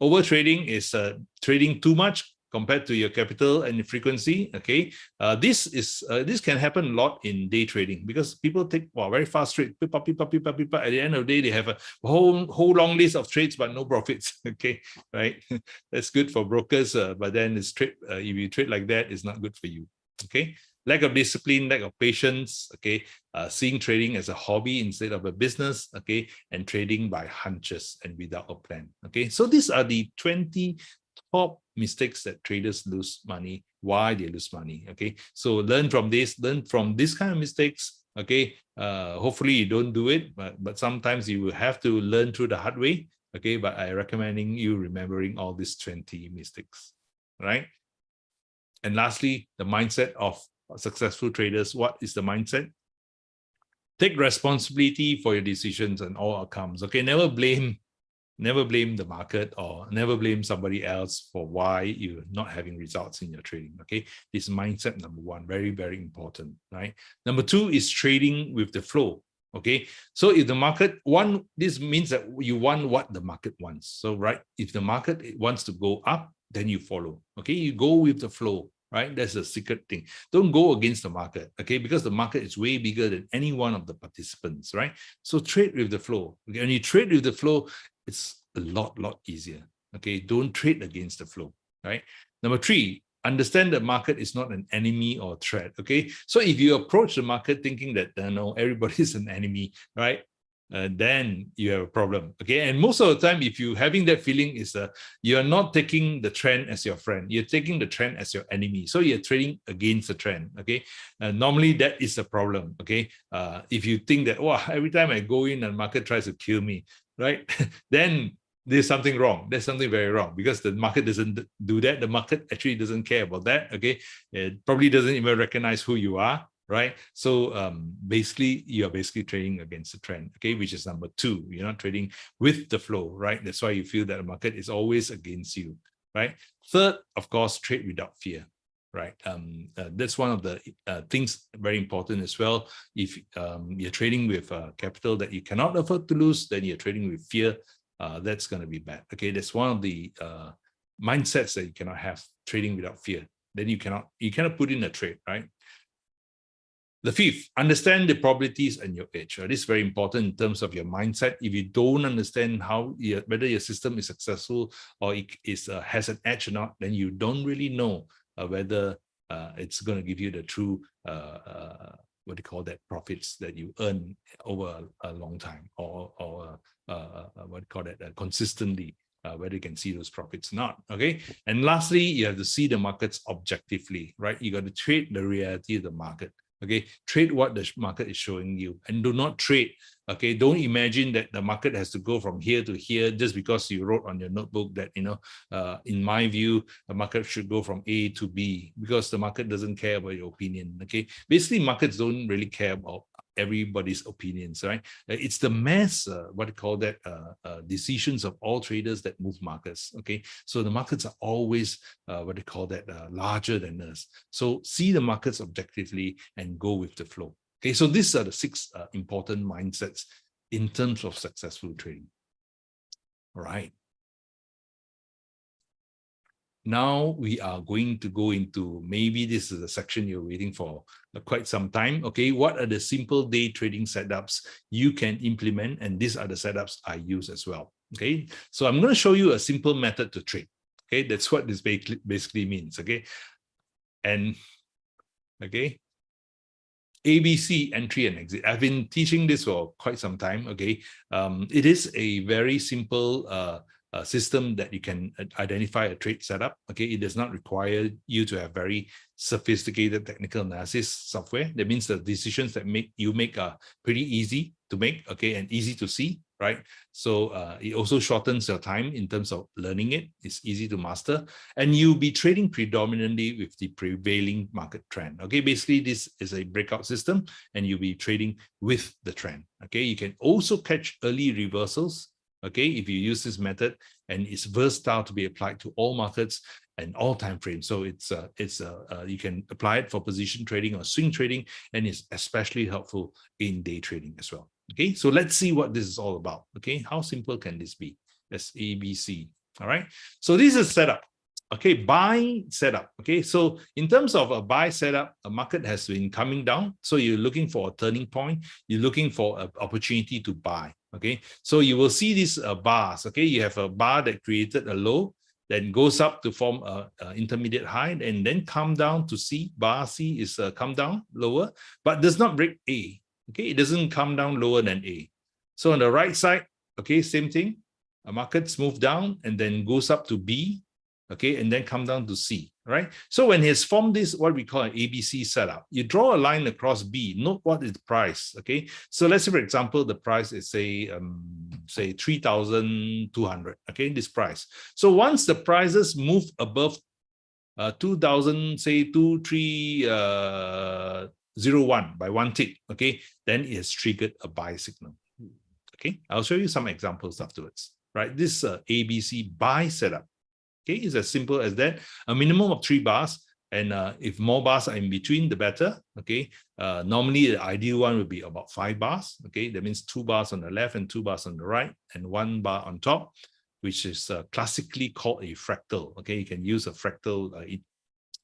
Over trading is trading too much compared to your capital and frequency. Okay, this can happen a lot in day trading because people take very fast trade. At the end of the day, they have a whole long list of trades but no profits. Okay, right? That's good for brokers, but then it's trade. If you trade like that, it's not good for you. Okay, lack of discipline, lack of patience. Okay, seeing trading as a hobby instead of a business. Okay, and trading by hunches and without a plan. Okay, so these are the 20 top mistakes that traders lose money, why they lose money. Okay, so learn from this kind of mistakes. Okay, hopefully you don't do it, but sometimes you will have to learn through the hard way. Okay, but I recommending you remembering all these 20 mistakes, right? And lastly, the mindset of successful traders. What is the mindset? Take responsibility for your decisions and all outcomes. Okay, never blame the market or never blame somebody else for why you're not having results in your trading. Okay, this mindset number one, very, very important, right? Number two is trading with the flow. Okay, so if the market this means that you want what the market wants. So right, if the market wants to go up, then you follow. Okay, you go with the flow. right? That's the secret thing. Don't go against the market, okay? Because the market is way bigger than any one of the participants, right? So trade with the flow. Okay? When you trade with the flow, it's a lot easier, okay? Don't trade against the flow, right? Number three, understand the market is not an enemy or threat, okay? So if you approach the market thinking that, no, everybody's an enemy, right? Then you have a problem, okay? And most of the time, if you're having that feeling, is you're not taking the trend as your friend. You're taking the trend as your enemy. So you're trading against the trend, okay? Normally, that is a problem, okay? If you think that, wow, every time I go in and market tries to kill me, right? Then there's something wrong. There's something very wrong, because the market doesn't do that. The market actually doesn't care about that, okay? It probably doesn't even recognize who you are, right? So basically, you're basically trading against the trend, okay, which is number two. You're not trading with the flow, right? That's why you feel that the market is always against you, right? Third, of course, trade without fear, right? That's one of the things very important as well. If you're trading with capital that you cannot afford to lose, then you're trading with fear. That's going to be bad, okay? That's one of the mindsets that you cannot have, trading without fear. Then you cannot put in a trade, right? The fifth, understand the probabilities and your edge. This is very important in terms of your mindset. If you don't understand whether your system is successful or it has an edge or not, then you don't really know whether it's going to give you the true what do you call that, profits that you earn over a long time, or what do you call that, consistently. Whether you can see those profits or not, okay? And lastly, you have to see the markets objectively, right? You got to trade the reality of the market. Okay, trade what the market is showing you, and do not trade. Okay, don't imagine that the market has to go from here to here just because you wrote on your notebook that, in my view, the market should go from A to B, because the market doesn't care about your opinion. Okay, basically, markets don't really care about everybody's opinions, right? It's the mass, what do you call that, decisions of all traders that move markets, okay? So the markets are always, what do you call that, larger than us. So see the markets objectively and go with the flow. Okay, so these are the 6 important mindsets in terms of successful trading. All right. Now we are going to go into, maybe this is the section you're waiting for quite some time. Okay, what are the simple day trading setups you can implement? And these are the setups I use as well. Okay, so I'm going to show you a simple method to trade. Okay, that's what this basically means. Okay, and okay, ABC, entry and exit. I've been teaching this for quite some time. Okay, it is a very simple system that you can identify a trade setup. Okay, it does not require you to have very sophisticated technical analysis software. That means the decisions that you make are pretty easy to make, okay, and easy to see, right? So it also shortens your time in terms of learning it. It's easy to master, and you'll be trading predominantly with the prevailing market trend. Okay, basically this is a breakout system, and you'll be trading with the trend. Okay, you can also catch early reversals, okay, if you use this method, and it's versatile to be applied to all markets and all time frames. So you can apply it for position trading or swing trading, and it's especially helpful in day trading as well. Okay, so let's see what this is all about. Okay, how simple can this be? That's ABC. All right, so this is setup. Okay, buy setup. Okay, so in terms of a buy setup, a market has been coming down. So you're looking for a turning point. You're looking for an opportunity to buy. Okay, so you will see these bars. Okay, you have a bar that created a low, then goes up to form a intermediate high, and then come down to C. Bar C is come down lower, but does not break A. Okay, it doesn't come down lower than A. So on the right side, okay, same thing. A market's move down and then goes up to B, okay, and then come down to C, right? So when he's formed this, what we call an ABC setup, you draw a line across B, note what is the price, okay? So let's say, for example, the price is say 3,200, okay, this price. So once the prices move above 2,000, say 2,301 by 1 tick, okay, then it has triggered a buy signal. Okay, I'll show you some examples afterwards, right? This ABC buy setup. Okay, it's as simple as that. A minimum of 3 bars, and if more bars are in between, the better. Okay, normally the ideal one would be about 5 bars. Okay, that means 2 bars on the left and 2 bars on the right, and 1 bar on top, which is classically called a fractal. Okay, you can use a fractal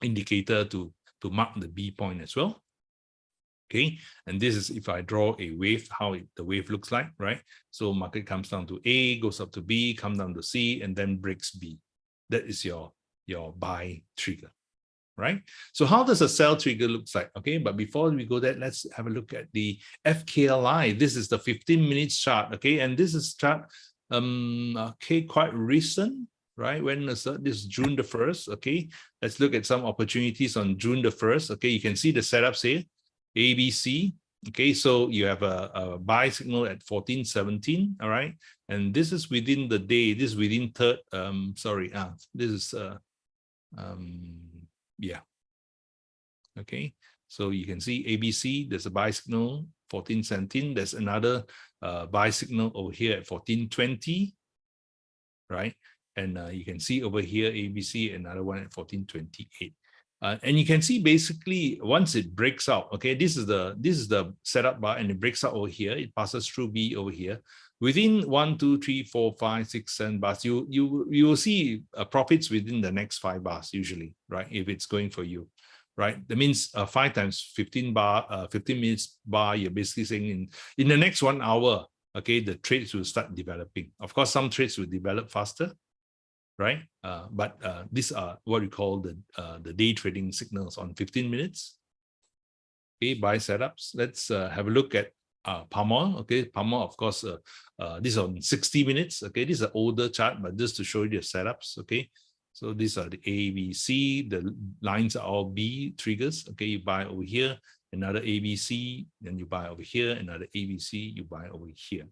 indicator to mark the B point as well. Okay, and this is if I draw a wave, how the wave looks like, right? So market comes down to A, goes up to B, comes down to C, and then breaks B. That is your buy trigger, right? So how does a sell trigger looks like? Okay, but before we go there, let's have a look at the FKLI. This is the 15 minutes chart, okay, and this is chart okay, quite recent, right? When this is June the 1st, okay. Let's look at some opportunities on June the 1st. Okay, you can see the setups here, ABC. Okay, so you have a buy signal at 1417, all right, and this is within the day. This is within this is yeah, okay, so you can see ABC, there's a buy signal 1417. There's another buy signal over here at 1420, right? And you can see over here ABC, another one at 1428. And you can see basically once it breaks out, okay, this is the setup bar, and it breaks out over here. It passes through B over here. Within 1, 2, 3, 4, 5, 6, 7 bars, you will see profits within the next 5 bars usually, right? If it's going for you, right? That means 5 times 15 minutes bar. You're basically saying in the next 1 hour, okay, the trades will start developing. Of course, some trades will develop faster, right? But these are what we call the day trading signals on 15 minutes. Okay, buy setups. Let's have a look at palm oil. Okay, palm oil, of course, this is on 60 minutes. Okay, this is an older chart, but just to show you the setups. Okay, so these are the A, B, C. The lines are all B triggers. Okay, you buy over here, another ABC, then you buy over here, another ABC, you buy over here.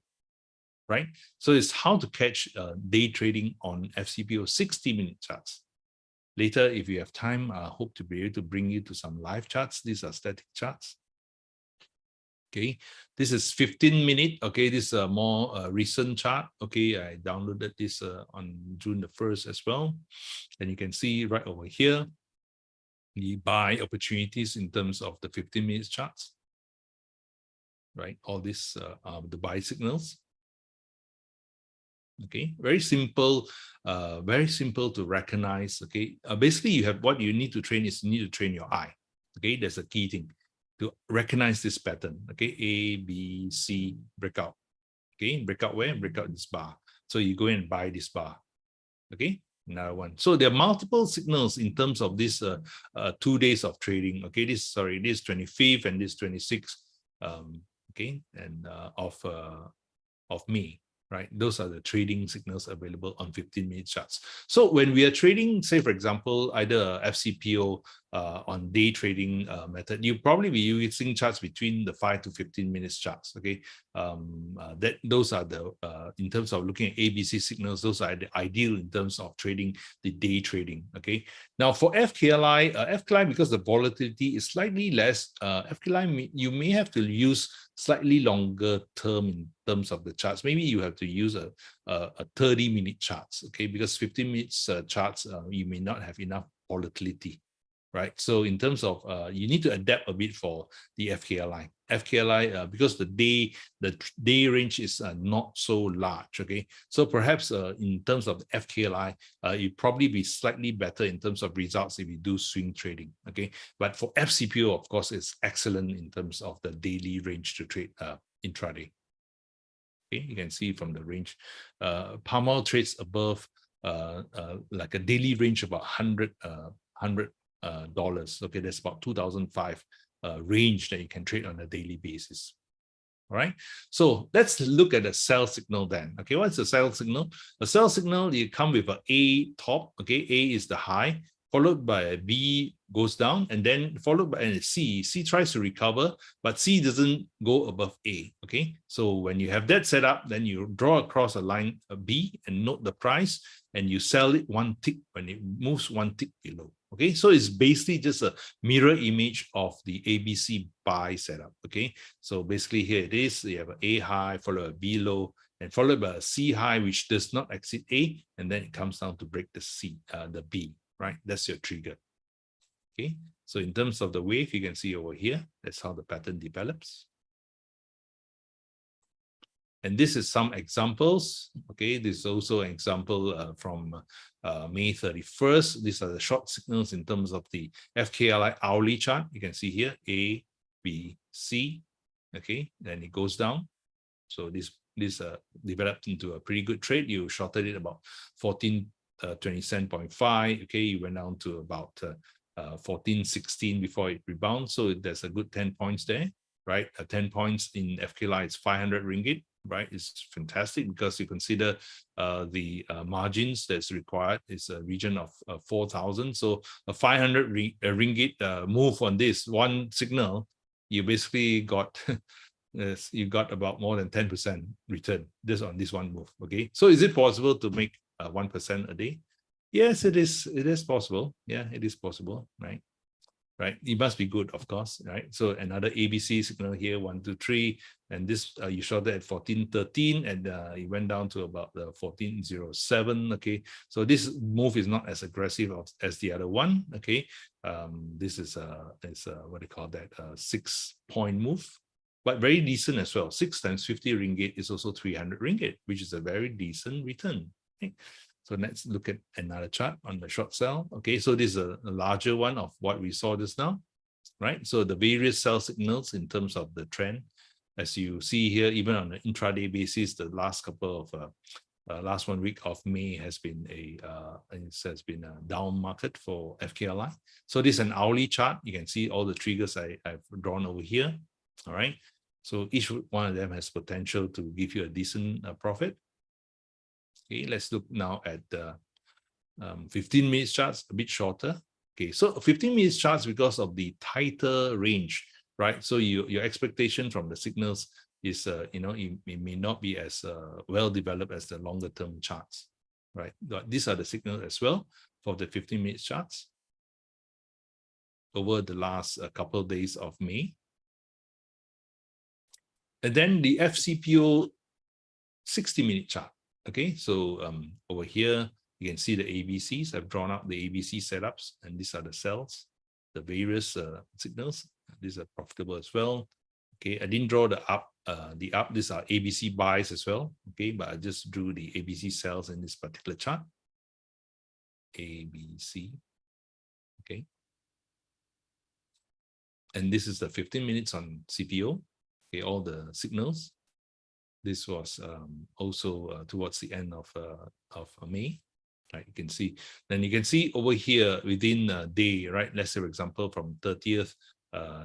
Right? So it's how to catch day trading on FCPO 60-minute charts. Later, if you have time, I hope to be able to bring you to some live charts. These are static charts. Okay, this is 15-minute. Okay, this is a more recent chart. Okay, I downloaded this on June the 1st as well. And you can see right over here, the buy opportunities in terms of the 15-minute charts. Right, all this are the buy signals. Okay, very simple to recognize. Okay, basically you have what you need to train is you need to train your eye. Okay, that's a key thing to recognize this pattern. Okay, A, B, C, breakout. Okay, breakout where? Breakout this bar. So you go in and buy this bar. Okay, another one. So there are multiple signals in terms of this 2 days of trading. Okay, this 25th and this 26th. Okay, and of May. Right, those are the trading signals available on 15-minute charts. So when we are trading, say for example, either a FCPO on day trading method, you probably be using charts between the 5 to 15 minutes charts. Okay, those are the in terms of looking at ABC signals, those are the ideal in terms of trading the day trading. Okay, now for FKLI, because the volatility is slightly less, FKLI you may have to use slightly longer term in terms of the charts. Maybe you have to use a 30-minute charts, okay, because 15 minutes charts you may not have enough volatility, right? So in terms of you need to adapt a bit for the FKLI. Because the day range is not so large, okay? So perhaps in terms of the FKLI, it'd probably be slightly better in terms of results if you do swing trading, okay? But for FCPO, of course, it's excellent in terms of the daily range to trade intraday. Okay, you can see from the range, palm oil trades above like a daily range about $100. Okay, that's about 2005 range that you can trade on a daily basis. All right, so let's look at the sell signal then. Okay, what's the sell signal? A sell signal, you come with A top. Okay, A is the high, followed by a B goes down, and then followed by a C. C tries to recover, but C doesn't go above A. Okay, so when you have that set up, then you draw across a line B and note the price, and you sell it 1 tick when it moves 1 tick below. Okay, so it's basically just a mirror image of the ABC buy setup. Okay, so basically here it is. You have an A high, followed by a B low, and followed by a C high, which does not exceed A, and then it comes down to break the B. Right, that's your trigger. Okay, so in terms of the wave, you can see over here, that's how the pattern develops. And this is some examples. Okay, this is also an example from May 31st. These are the short signals in terms of the FKLI hourly chart. You can see here A, B, C. Okay, then it goes down. So this developed into a pretty good trade. You shorted it about 14.27.5. Okay, you went down to about 14.16 before it rebounds. So there's a good 10 points there, right? 10 points in FKLI is 500 ringgit, right? It's fantastic because you consider the margins that's required is a region of 4,000. So a 500 ringgit move on this one signal, you basically got you got about more than 10% return just on this one move. Okay, so is it possible to make 1% a day? Yes, it is. It is possible. Yeah, it is possible. Right. Right. It must be good, of course. Right. So another ABC signal here, 1, 2, 3, and this you shorted at 14.13, and it went down to about 14.07. Okay. So this move is not as aggressive as the other one. Okay. This is what do you call that? 6-point move, but very decent as well. 6 times 50 ringgit is also 300 ringgit, which is a very decent return. Okay. So let's look at another chart on the short sell. Okay, so this is a larger one of what we saw just now, right? So the various sell signals in terms of the trend, as you see here, even on an intraday basis, the last couple of last 1 week of May has been a down market for FKLI. So this is an hourly chart. You can see all the triggers I've drawn over here. All right. So each one of them has potential to give you a decent profit. Okay, let's look now at the 15 minutes charts, a bit shorter. Okay, so 15 minutes charts because of the tighter range, right? So your expectation from the signals is, it may not be as well developed as the longer term charts, right? But these are the signals as well for the 15 minutes charts over the last couple of days of May. And then the FCPO 60-minute chart. Okay, so over here, you can see the ABCs. I've drawn out the ABC setups, and these are the cells, the various signals. These are profitable as well. Okay, I didn't draw the up. These are ABC buys as well. Okay, but I just drew the ABC cells in this particular chart. ABC. Okay. And this is the 15 minutes on CPO. Okay, all the signals. This was also towards the end of May, right? You can see. Then you can see over here within a day, right? Let's say, for example, from 30th,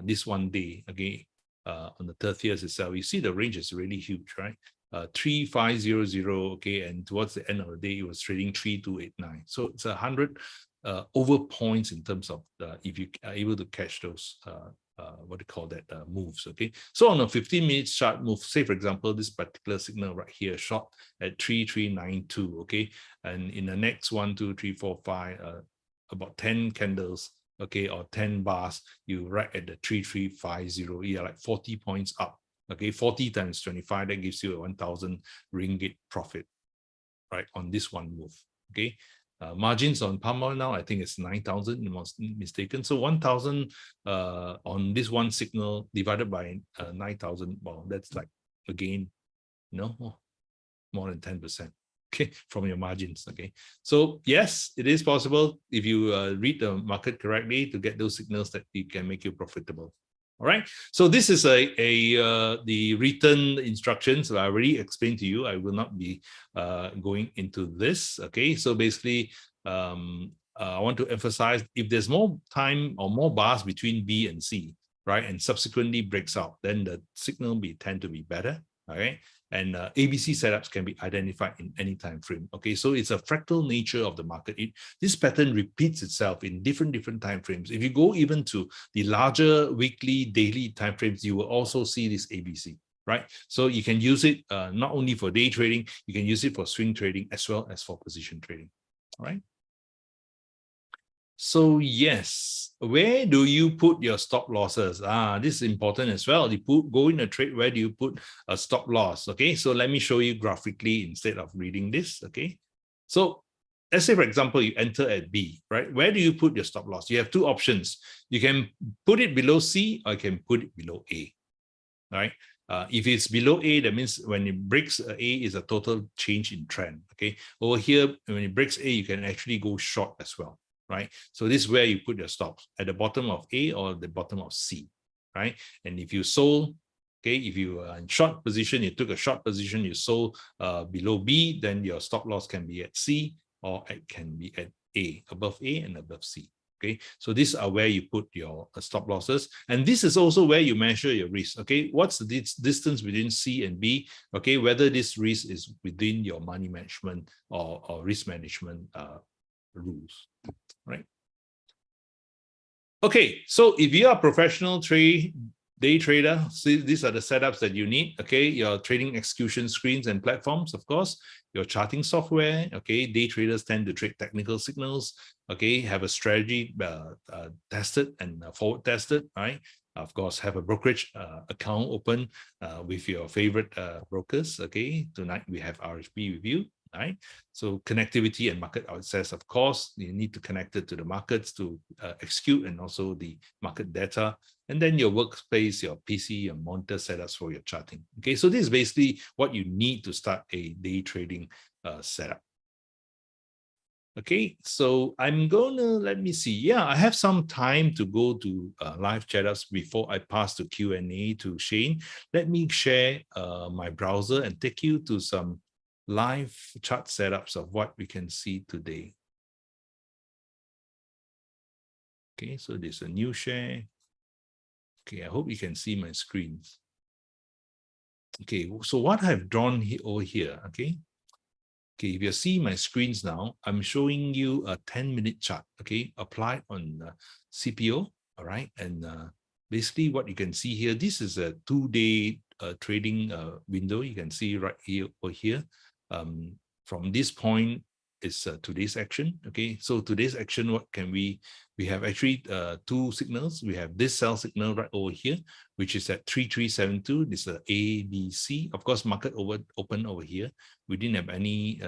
this one day, okay, on the 30th itself, you see the range is really huge, right? 3500, okay, and towards the end of the day, it was trading 3289. So it's 100 over points in terms of if you are able to catch those what do you call that moves. Okay, so on a 15 minutes chart move, say for example this particular signal right here, short at 3392. Okay, and in the next 1, 2, 3, 4, 5 about 10 candles, okay, or 10 bars, you right at the 3350. You're like 40 points up. Okay, 40 times 25, that gives you a 1,000 ringgit profit, right, on this one move. Okay, margins on palm oil now, I think it's 9,000, it was mistaken. So 1,000 on this one signal divided by 9,000, well, that's like, again, more than 10%, okay, from your margins. Okay, so yes, it is possible if you read the market correctly to get those signals that it can make you profitable. All right, so this is the written instructions I already explained to you. I will not be going into this. Okay, so basically, I want to emphasize, if there's more time or more bars between B and C, right, and subsequently breaks out, then the signal may tend to be better. Okay, and ABC setups can be identified in any time frame. Okay, so it's a fractal nature of the market. This pattern repeats itself in different time frames. If you go even to the larger weekly, daily time frames, you will also see this ABC, right? So you can use it not only for day trading, you can use it for swing trading as well as for position trading. All right. So yes, where do you put your stop losses? This is important as well. You go in a trade, where do you put a stop loss? Okay, so let me show you graphically instead of reading this. Okay, so let's say, for example, you enter at B, right? Where do you put your stop loss? You have two options. You can put it below C or you can put it below A, right? If it's below A, that means when it breaks A is a total change in trend. Okay, over here, when it breaks A, you can actually go short as well, right? So this is where you put your stops, at the bottom of A or the bottom of C, right? And if you sold, okay, if you are in short position, you took a short position, you sold below B, then your stop loss can be at C or it can be at A, above A and above C. Okay, so these are where you put your stop losses, and this is also where you measure your risk. Okay, what's the distance between C and B? Okay, whether this risk is within your money management or risk management rules, right? Okay, so if you are a professional day trader, see, these are the setups that you need. Okay, your trading execution screens and platforms, of course, your charting software. Okay, day traders tend to trade technical signals. Okay, have a strategy tested and forward tested, right? Of course, have a brokerage account open with your favorite brokers. Okay, tonight we have RHB with you. Right, so connectivity and market access, of course, you need to connect it to the markets to execute, and also the market data, and then your workspace, your PC, your monitor setups for your charting. Okay, so this is basically what you need to start a day trading setup. Okay, so I'm gonna, let me see. Yeah, I have some time to go to live chat ups before I pass to Q&A to Shane. Let me share my browser and take you to some live chart setups of what we can see today. Okay, so there's a new share. Okay, I hope you can see my screens. Okay, so what I've drawn over here, okay, if you see my screens now, I'm showing you a 10-minute chart, okay, applied on CPO, all right? And basically what you can see here, this is a 2-day trading window. You can see right here or here. From this point is today's action, okay? So today's action, what can we have actually two signals. We have this sell signal right over here, which is at 3372. This is A, B, C. Of course, market open over here. We didn't have any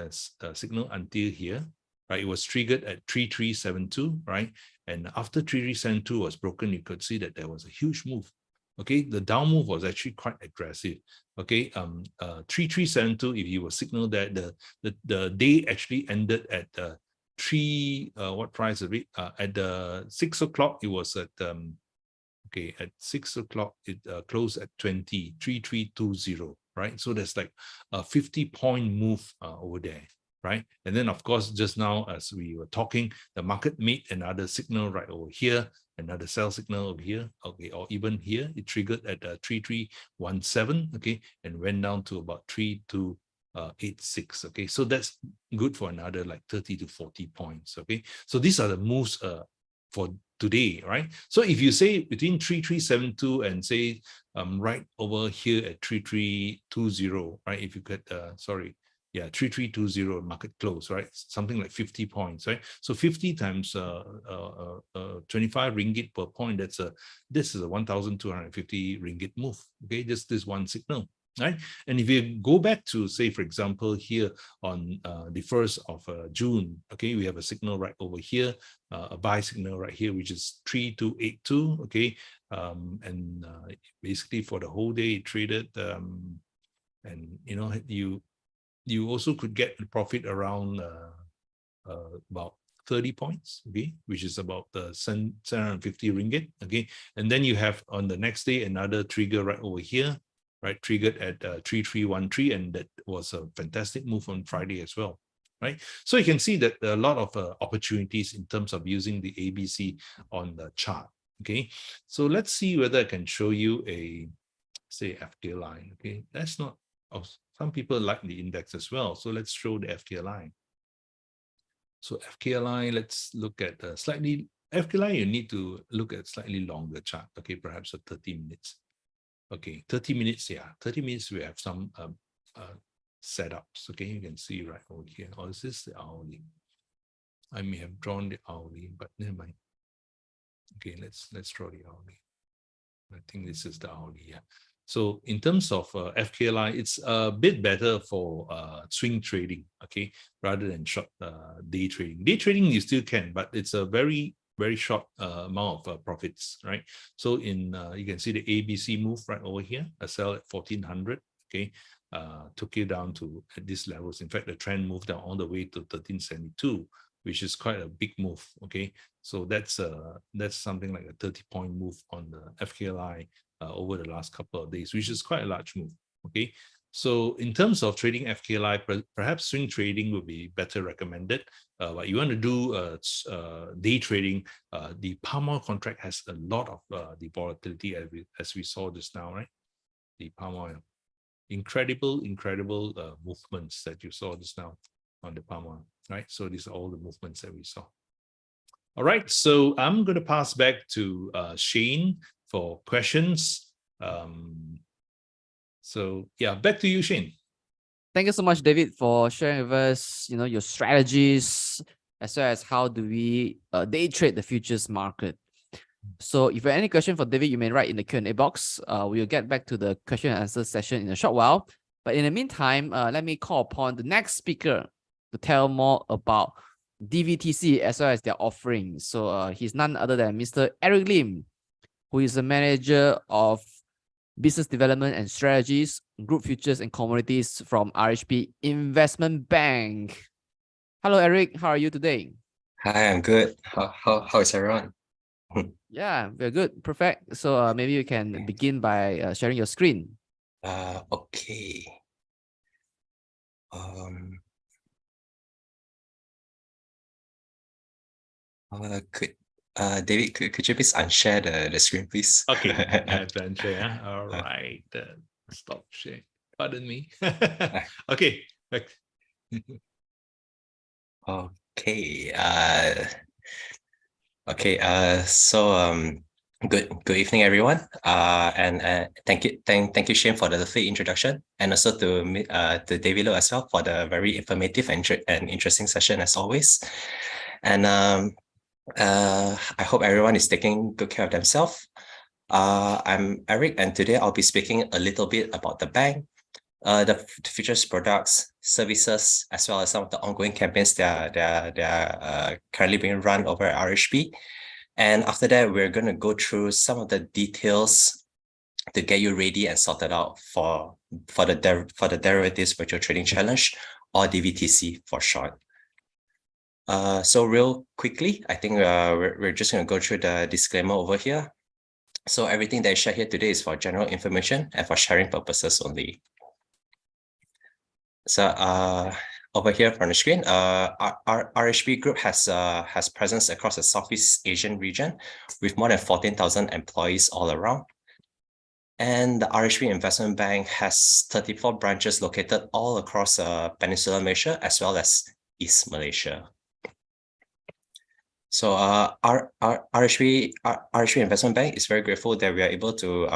signal until here, right? It was triggered at 3372, right? And after 3372 was broken, you could see that there was a huge move. Okay, the down move was actually quite aggressive. Okay, 3372, if you will signal that the day actually ended at what price of it? At the 6 o'clock, it was at okay, at 6 o'clock, it closed at 3320, right? So there's like a 50-point move over there, right? And then, of course, just now, as we were talking, the market made another signal right over here, another sell signal over here, okay, or even here, it triggered at 3317, okay, and went down to about 3286, okay? So that's good for another like 30 to 40 points, okay? So these are the moves for today, right? So if you say between 3372 and say right over here at 3320, right? If you could, sorry, yeah, 3320 market close, right? Something like 50 points, right? So 50 times 25 ringgit per point, this is a 1,250 ringgit move, okay? Just this one signal, right? And if you go back to, say, for example, here on the 1st of June, okay, we have a signal right over here, a buy signal right here, which is 3282, okay? And basically for the whole day it traded, and you know, you also could get a profit around about 30 points, okay, which is about 750 ringgit, okay? And then you have on the next day another trigger right over here, right, triggered at 3313, and that was a fantastic move on Friday as well, right? So you can see that there are a lot of opportunities in terms of using the ABC on the chart, okay? So let's see whether I can show you a, say, FK line, okay? That's not, oh, some people like the index as well, so let's show the FK line. So FKLI, let's look at slightly, FKLI, you need to look at slightly longer chart, okay, perhaps a 30 minutes. Okay, 30 minutes, yeah, 30 minutes, we have some setups, okay, you can see right over here. Or is this the hourly? I may have drawn the hourly, but never mind. Okay, let's draw the hourly. I think this is the hourly, yeah. So in terms of FKLI, it's a bit better for swing trading, okay, rather than short day trading. Day trading you still can, but it's a very very short amount of profits, right? So in you can see the ABC move right over here, a sell at 1400, okay, took you down to at these levels. In fact, the trend moved down all the way to 1372, which is quite a big move, okay? So that's something like a 30-point move on the FKLI over the last couple of days, which is quite a large move, okay? So in terms of trading FKLI, perhaps swing trading would be better recommended. But you want to do day trading, the palm oil contract has a lot of the volatility as we saw just now, right? The palm oil. Incredible movements that you saw just now on the palm oil, right? So these are all the movements that we saw. All right, so I'm going to pass back to Shane for questions. So yeah, back to you, Shane. Thank you so much, David, for sharing with us, your strategies, as well as how do we day trade the futures market. So if you have any question for David, you may write in the Q&A box. We'll get back to the question and answer session in a short while. But in the meantime, let me call upon the next speaker to tell more about DVTC as well as their offerings. So he's none other than Mr. Eric Lim, who is the manager of Business Development and Strategies, Group Futures and Commodities from RHB Investment Bank. Hello, Eric. How are you today? Hi, I'm good. How is everyone? Yeah, we're good. Perfect. So maybe you can begin by sharing your screen. Okay. David, could you please unshare the screen, please? Okay, I have to unshare. Yeah? All right, stop sharing. Pardon me. Okay, back. Okay. So good evening, everyone. And thank you, Shane, for the lovely introduction, and also to David Low as well for the very informative and interesting session as always. And I hope everyone is taking good care of themselves. I'm Eric, and today I'll be speaking a little bit about the bank, the futures products, services, as well as some of the ongoing campaigns that are currently being run over at RHB. And after that, we're going to go through some of the details to get you ready and sorted out for the Derivatives Virtual Trading Challenge, or DVTC for short. So real quickly, I think we're just going to go through the disclaimer over here. So everything that I share here today is for general information and for sharing purposes only. So over here on the screen, our RHB Group has presence across the Southeast Asian region with more than 14,000 employees all around. And the RHB Investment Bank has 34 branches located all across Peninsular Malaysia as well as East Malaysia. So our RHB Investment Bank is very grateful that we are able to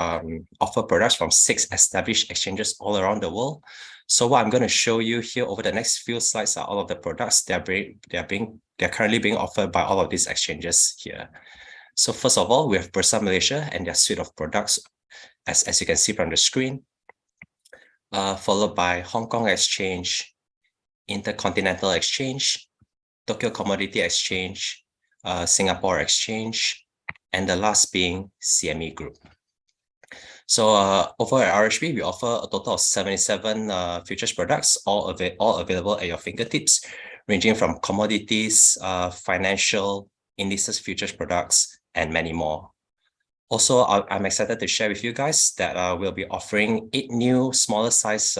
offer products from 6 established exchanges all around the world. So what I'm going to show you here over the next few slides are all of the products that are currently being offered by all of these exchanges here. So first of all, we have Bursa Malaysia and their suite of products, as you can see from the screen, followed by Hong Kong Exchange, Intercontinental Exchange, Tokyo Commodity Exchange, Singapore Exchange, and the last being CME Group. So over at RHB, we offer a total of 77 futures products, all available at your fingertips, ranging from commodities, financial, indices, futures products, and many more. Also, I'm excited to share with you guys that we'll be offering 8 new smaller size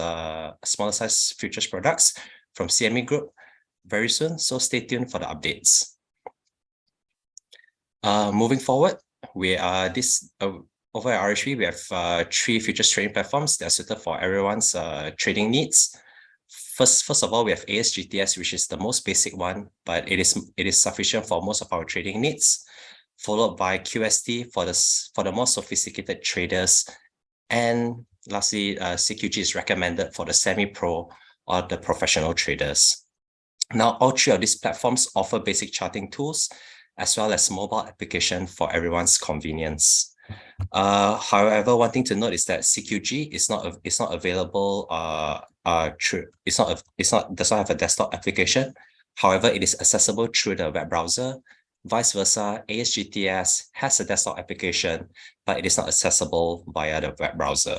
futures products from CME Group very soon. So stay tuned for the updates. Moving forward, we are over at RHB, we have 3 futures trading platforms that are suited for everyone's trading needs. First of all, we have ASGTS, which is the most basic one, but it is sufficient for most of our trading needs. Followed by QST for the more sophisticated traders, and lastly, CQG is recommended for the semi-pro or the professional traders. Now, all 3 of these platforms offer basic charting tools as well as mobile application for everyone's convenience. However, one thing to note is that CQG is not available. Does not have a desktop application. However, it is accessible through the web browser, Vice versa, ASGTS has a desktop application, but it is not accessible via the web browser.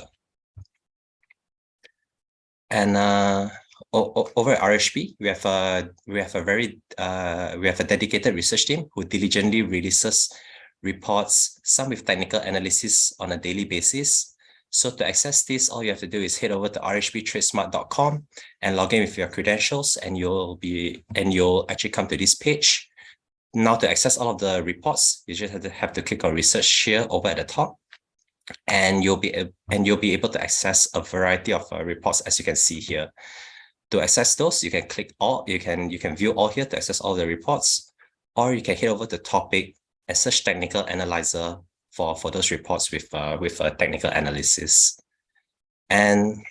And over at RHB, we have a dedicated research team who diligently releases reports, some with technical analysis on a daily basis. So to access this, all you have to do is head over to rhbtradesmart.com and log in with your credentials, and you'll actually come to this page. Now to access all of the reports, you just have to click on research here over at the top, and you'll be able to access a variety of reports, as you can see here. To access those, you can click all, you can view all here to access all the reports, or you can head over to topic and search technical analyzer for those reports with a technical analysis. And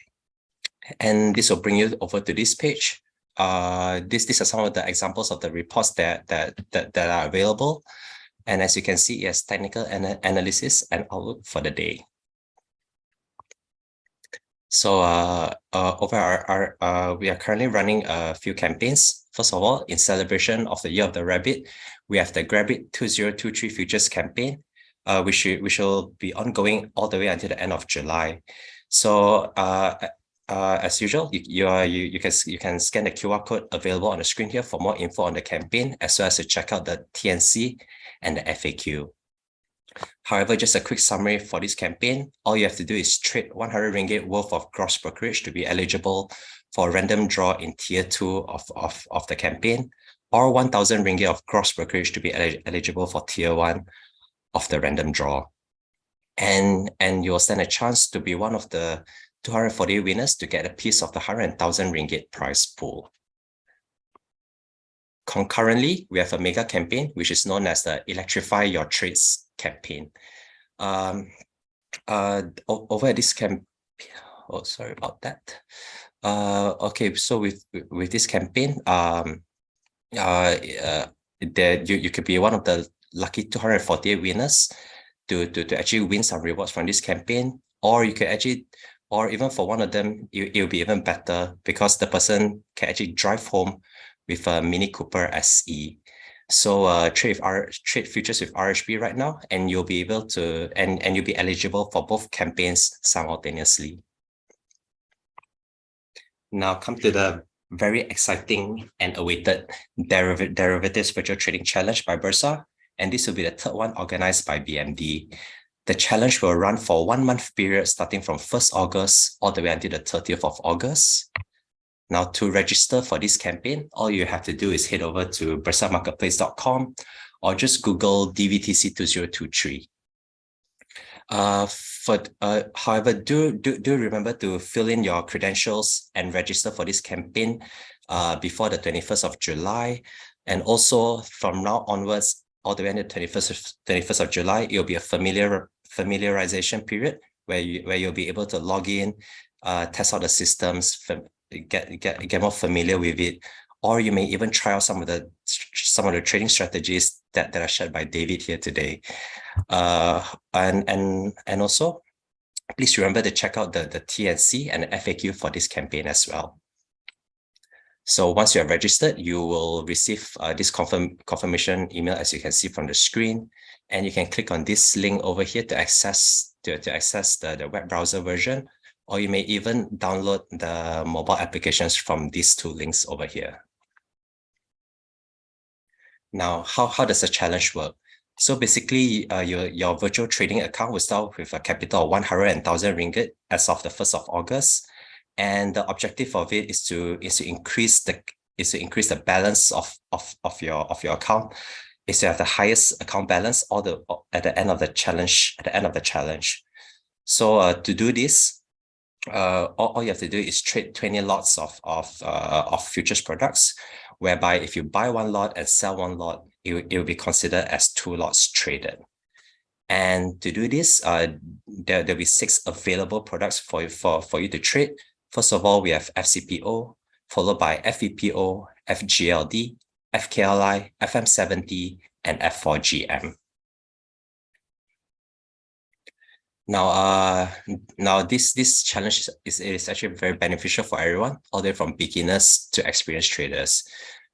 this will bring you over to this page. These are some of the examples of the reports that are available. And as you can see, it has technical analysis and outlook for the day. So over we are currently running a few campaigns. First of all, in celebration of the Year of the Rabbit, we have the Grab It 2023 Futures campaign, which will be ongoing all the way until the end of July. So as usual, you can scan the QR code available on the screen here for more info on the campaign, as well as to check out the TNC and the FAQ. However, just a quick summary for this campaign, all you have to do is trade 100 ringgit worth of gross brokerage to be eligible for a random draw in tier 2 of the campaign, or 1,000 ringgit of gross brokerage to be eligible for tier 1 of the random draw. And you'll stand a chance to be one of the 240 winners to get a piece of the 100,000 ringgit prize pool. Concurrently, we have a mega campaign, which is known as the Electrify Your Trades campaign. Over at this campaign, oh, sorry about that. Okay, so with this campaign, you could be one of the lucky 248 winners to actually win some rewards from this campaign, or you could actually, or even for one of them, it'll be even better because the person can actually drive home with a Mini Cooper SE. So trade futures with RHB right now, and you'll be able to, and you'll be eligible for both campaigns simultaneously. Now come to the very exciting and awaited derivatives virtual trading challenge by Bursa, and this will be the third one organized by BMD. The challenge will run for a 1 month period starting from 1st August all the way until the 30th of August. Now, to register for this campaign, all you have to do is head over to bursamarketplace.com or just Google DVTC 2023. However, do remember to fill in your credentials and register for this campaign before the 21st of July. And also from now onwards, all the way until 21st of July, it'll be a familiarization period where you'll be able to log in, test out the systems, get more familiar with it, or you may even try out some of the trading strategies that are shared by David here today. And also, please remember to check out the TNC and the FAQ for this campaign as well. So once you are registered, you will receive this confirmation email, as you can see from the screen, and you can click on this link over here to access the web browser version, or you may even download the mobile applications from these two links over here. Now, how does the challenge work? So basically, your virtual trading account will start with a capital of 100,000 ringgit as of the 1st of August. And the objective of it is to increase the balance of your account, is to have the highest account balance at the end of the challenge. So to do this, all you have to do is trade 20 lots of futures products, whereby if you buy one lot and sell one lot, it will be considered as 2 lots traded. And to do this, there'll be 6 available products for you to trade. First of all, we have FCPO, followed by FEPO, FGLD, FKLI, FM70, and F4GM. Now this challenge is actually very beneficial for everyone, all the way from beginners to experienced traders,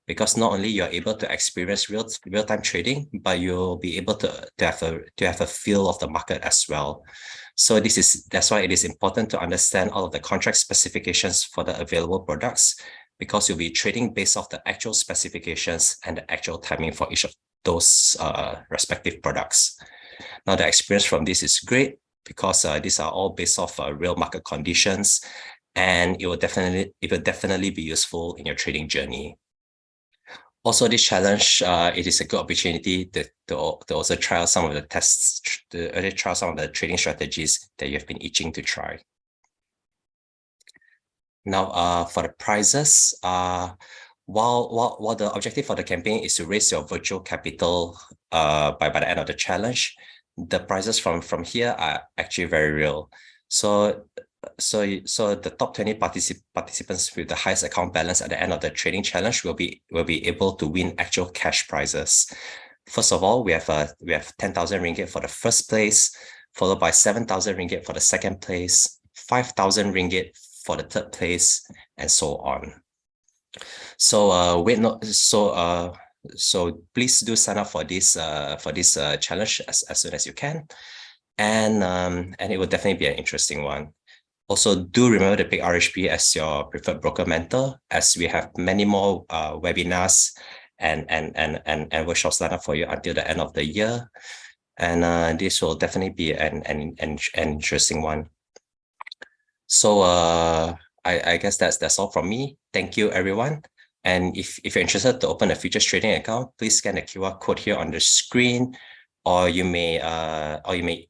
because not only you're able to experience real-time trading, but you'll be able to have a feel of the market as well. So that's why it is important to understand all of the contract specifications for the available products, because you'll be trading based off the actual specifications and the actual timing for each of those respective products. Now, the experience from this is great because these are all based off real market conditions, and it will definitely be useful in your trading journey. Also, this challenge, it is a good opportunity to also try out some of the try some of the trading strategies that you've been itching to try. Now, for the prizes, while the objective for the campaign is to raise your virtual capital by the end of the challenge, the prizes from here are actually very real. So the top 20 participants with the highest account balance at the end of the trading challenge will be able to win actual cash prizes. First of all, we have 10,000 ringgit for the first place, followed by 7,000 ringgit for the second place, 5,000 ringgit for the third place, and so on. So so please do sign up for this challenge as soon as you can, and it will definitely be an interesting one. Also, do remember to pick RHB as your preferred broker mentor, as we have many more webinars and workshops lined up for you until the end of the year. And this will definitely be an interesting one. So I guess that's all from me. Thank you, everyone. And if you're interested to open a futures trading account, please scan the QR code here on the screen, or you may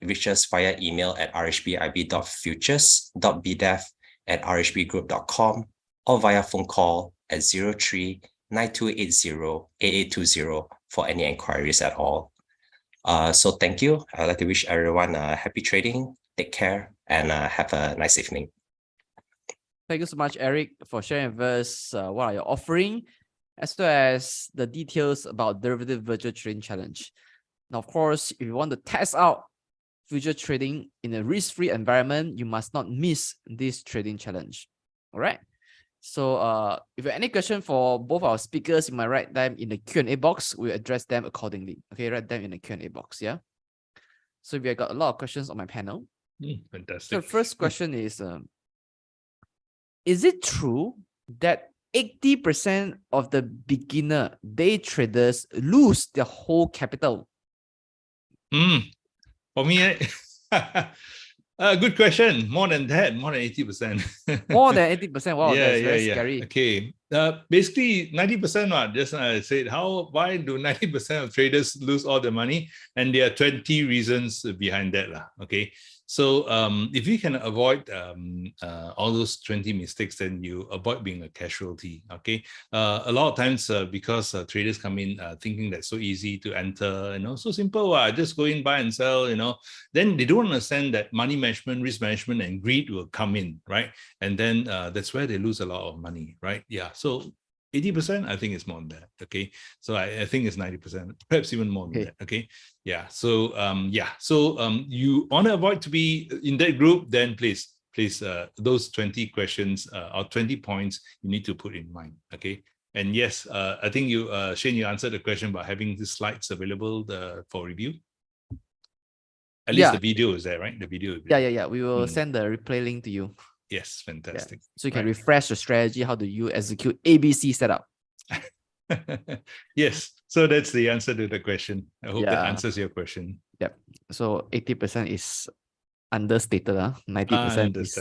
reach us via email at rhbib.futures.bdev@rhbgroup.com, or via phone call at 03-9280-8820 for any inquiries at all. So thank you. I'd like to wish everyone happy trading. Take care and have a nice evening. Thank you so much, Eric, for sharing with us what are your offering, as well as the details about derivative virtual trading challenge. Now, of course, if you want to test out future trading in a risk-free environment, you must not miss this trading challenge. All right. So if you have any question for both our speakers, you might write them in the Q&A box. We'll address them accordingly. Okay, write them in the Q&A box. Yeah. So we have got a lot of questions on my panel. Fantastic. So the first question is it true that 80% of the beginner day traders lose their whole capital? For me, good question. More than that, more than 80%. More than 80%. Wow, Yeah, that's very scary. Okay. Basically, 90%. Just I said, why do 90% of traders lose all their money? And there are 20 reasons behind that. Okay. So if you can avoid all those 20 mistakes, then you avoid being a casualty. Okay. A lot of times because traders come in thinking that's so easy to enter, so simple. Just go in, buy and sell, then they don't understand that money management, risk management, and greed will come in, right? And then that's where they lose a lot of money, right? Yeah. So 80%, I think it's more than that. Okay. So I think it's 90%, perhaps even more than that. Okay. Yeah. So you want to avoid to be in that group, then please those 20 questions or 20 points you need to put in mind. Okay. And yes, I think Shane, you answered the question about having the slides available for review. At least the video is there, right? The video. Yeah. We will send the replay link to you. Yes, fantastic. Yeah. So you can refresh the strategy. How do you execute ABC setup? Yes. So that's the answer to the question. I hope that answers your question. Yep. So 80% is understated. 90% is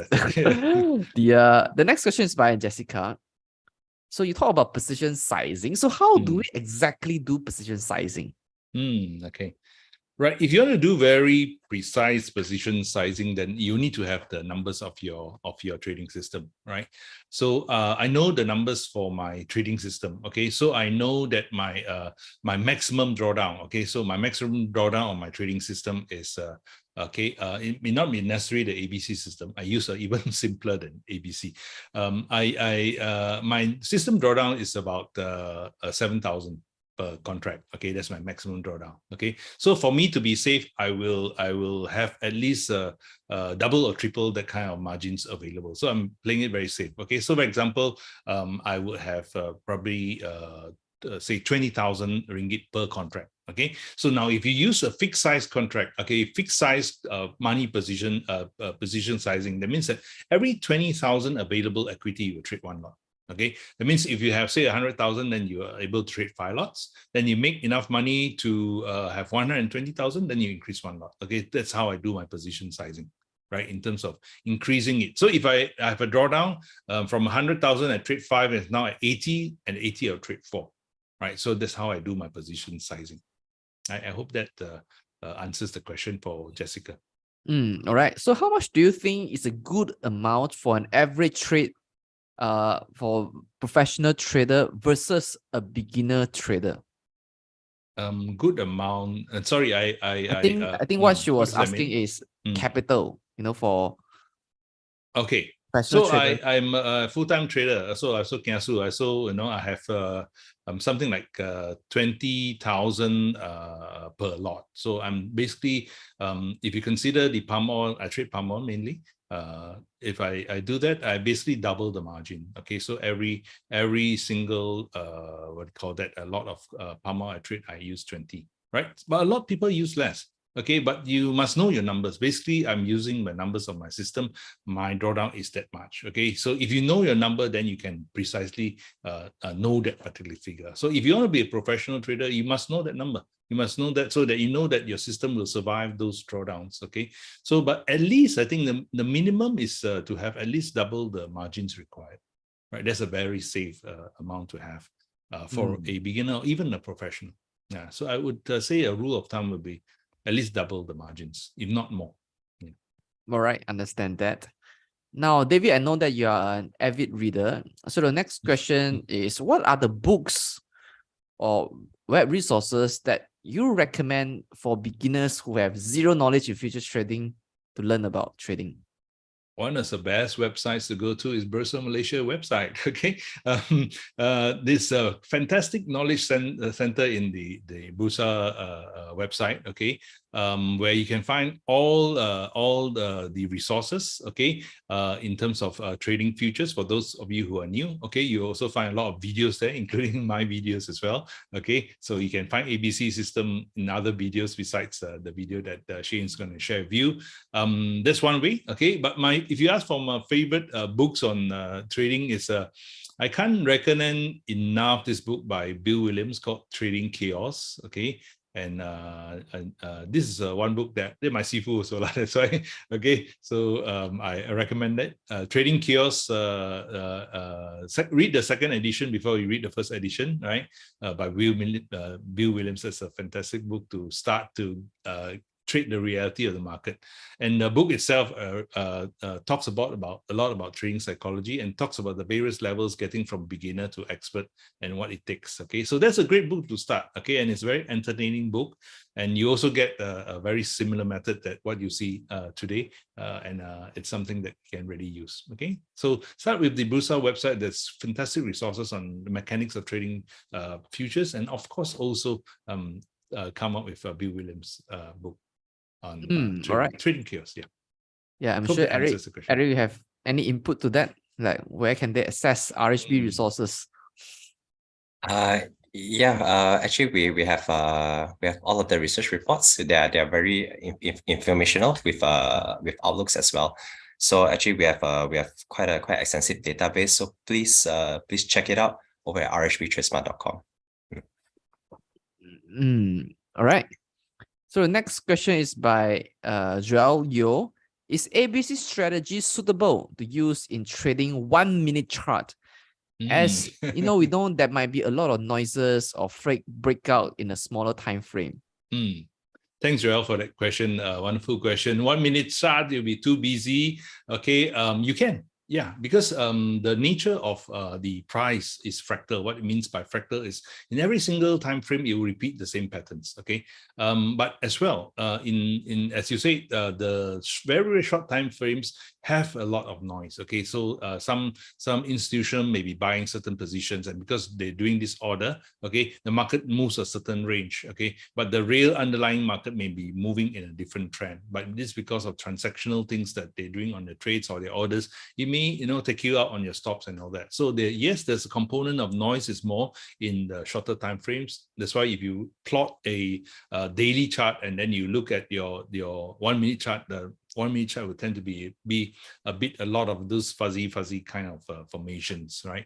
the next question is by Jessica. So you talk about position sizing. So how do we exactly do position sizing? Okay. Right. If you want to do very precise position sizing, then you need to have the numbers of your trading system, right? So I know the numbers for my trading system. Okay. So I know that my maximum drawdown. Okay. So my maximum drawdown on my trading system is it may not be necessarily the ABC system. I use even simpler than ABC. My system drawdown is about 7,000 per contract. Okay, that's my maximum drawdown. Okay, so for me to be safe, I will have at least double or triple that kind of margins available. So I'm playing it very safe. Okay, so for example, I would have probably say 20,000 ringgit per contract. Okay, so now if you use a fixed size contract, okay, fixed size money position position sizing, that means that every 20,000 available equity you will trade one lot. Okay, that means if you have say 100,000, then you are able to trade 5 lots. Then you make enough money to have 120,000, then you increase one lot. Okay, that's how I do my position sizing, right? In terms of increasing it. So if I have a drawdown from 100,000, I trade 5, and it's now at 80, and 80 I'll trade 4, right? So that's how I do my position sizing. I hope that answers the question for Jessica. All right. So how much do you think is a good amount for an average trade for professional trader versus a beginner trader? Good amount. Sorry, I think what she was asking is capital, for okay. professional So trader. I'm a full-time trader. So I have something like 20,000 per lot. So I'm basically if you consider the palm oil, I trade palm oil mainly. If I do that, I basically double the margin. Okay, so every single what do you call that, a lot of palm oil I trade, I use 20, right? But a lot of people use less. Okay, but you must know your numbers. Basically, I'm using the numbers of my system. My drawdown is that much. Okay, so if you know your number, then you can precisely know that particular figure. So if you want to be a professional trader, you must know that number. You must know that, so that you know that your system will survive those drawdowns. Okay, so but at least I think the minimum is to have at least double the margins required. Right, that's a very safe amount to have for a beginner or even a professional. Yeah, so I would say a rule of thumb would be at least double the margins, if not more. Yeah. All right, understand that. Now, David, I know that you are an avid reader. So the next question is, what are the books or web resources that you recommend for beginners who have zero knowledge in futures trading to learn about trading? One of the best websites to go to is Bursa Malaysia website. Okay, this fantastic knowledge center in the Bursa website. Okay, where you can find all the resources. Okay, in terms of trading futures for those of you who are new. Okay, you also find a lot of videos there, including my videos as well. Okay, so you can find ABC system in other videos besides the video that Shane's going to share with you. That's one way. Okay, but if you ask for my favorite books on trading, is I can't recommend enough this book by Bill Williams called Trading Chaos. Okay, and this is one book that my sifu also like. That's why. Okay, so I recommend that Trading Chaos. Read the second edition before you read the first edition, right? By Bill Williams. That's a fantastic book to start to trade the reality of the market. And the book itself talks about a lot about trading psychology, and talks about the various levels getting from beginner to expert and what it takes. Okay, so that's a great book to start. Okay, and it's a very entertaining book, and you also get a very similar method that what you see today, and it's something that you can really use. Okay, so start with the Bursa website. There's fantastic resources on the mechanics of trading futures, and of course also come up with Bill Williams' book on trading chaos. Yeah, I'm sure Eric, you have any input to that? Like, where can they access RHB resources? Actually, we have all of the research reports. They are very informational with outlooks as well. So actually, we have quite extensive database. So please check it out over at rhbtradesmart.com. All right. So the next question is by Joel Yo. Is ABC strategy suitable to use in trading 1 minute chart? As we know there might be a lot of noises or breakout in a smaller time frame. Thanks, Joel, for that question. Wonderful question. 1 minute chart, you'll be too busy. Okay, you can. Yeah, because the nature of the price is fractal. What it means by fractal is in every single time frame, it will repeat the same patterns. Okay, but as well, in as you say, the very, very short time frames have a lot of noise. Okay, so some institution may be buying certain positions, and because they're doing this order, okay, the market moves a certain range. Okay, but the real underlying market may be moving in a different trend. But this because of transactional things that they're doing on the trades or the orders, it may may, take you out on your stops and all that. So yes, there's a component of noise is more in the shorter time frames. That's why if you plot a daily chart and then you look at your 1 minute chart, the 1 minute chart will tend to be a lot of those fuzzy kind of formations, right?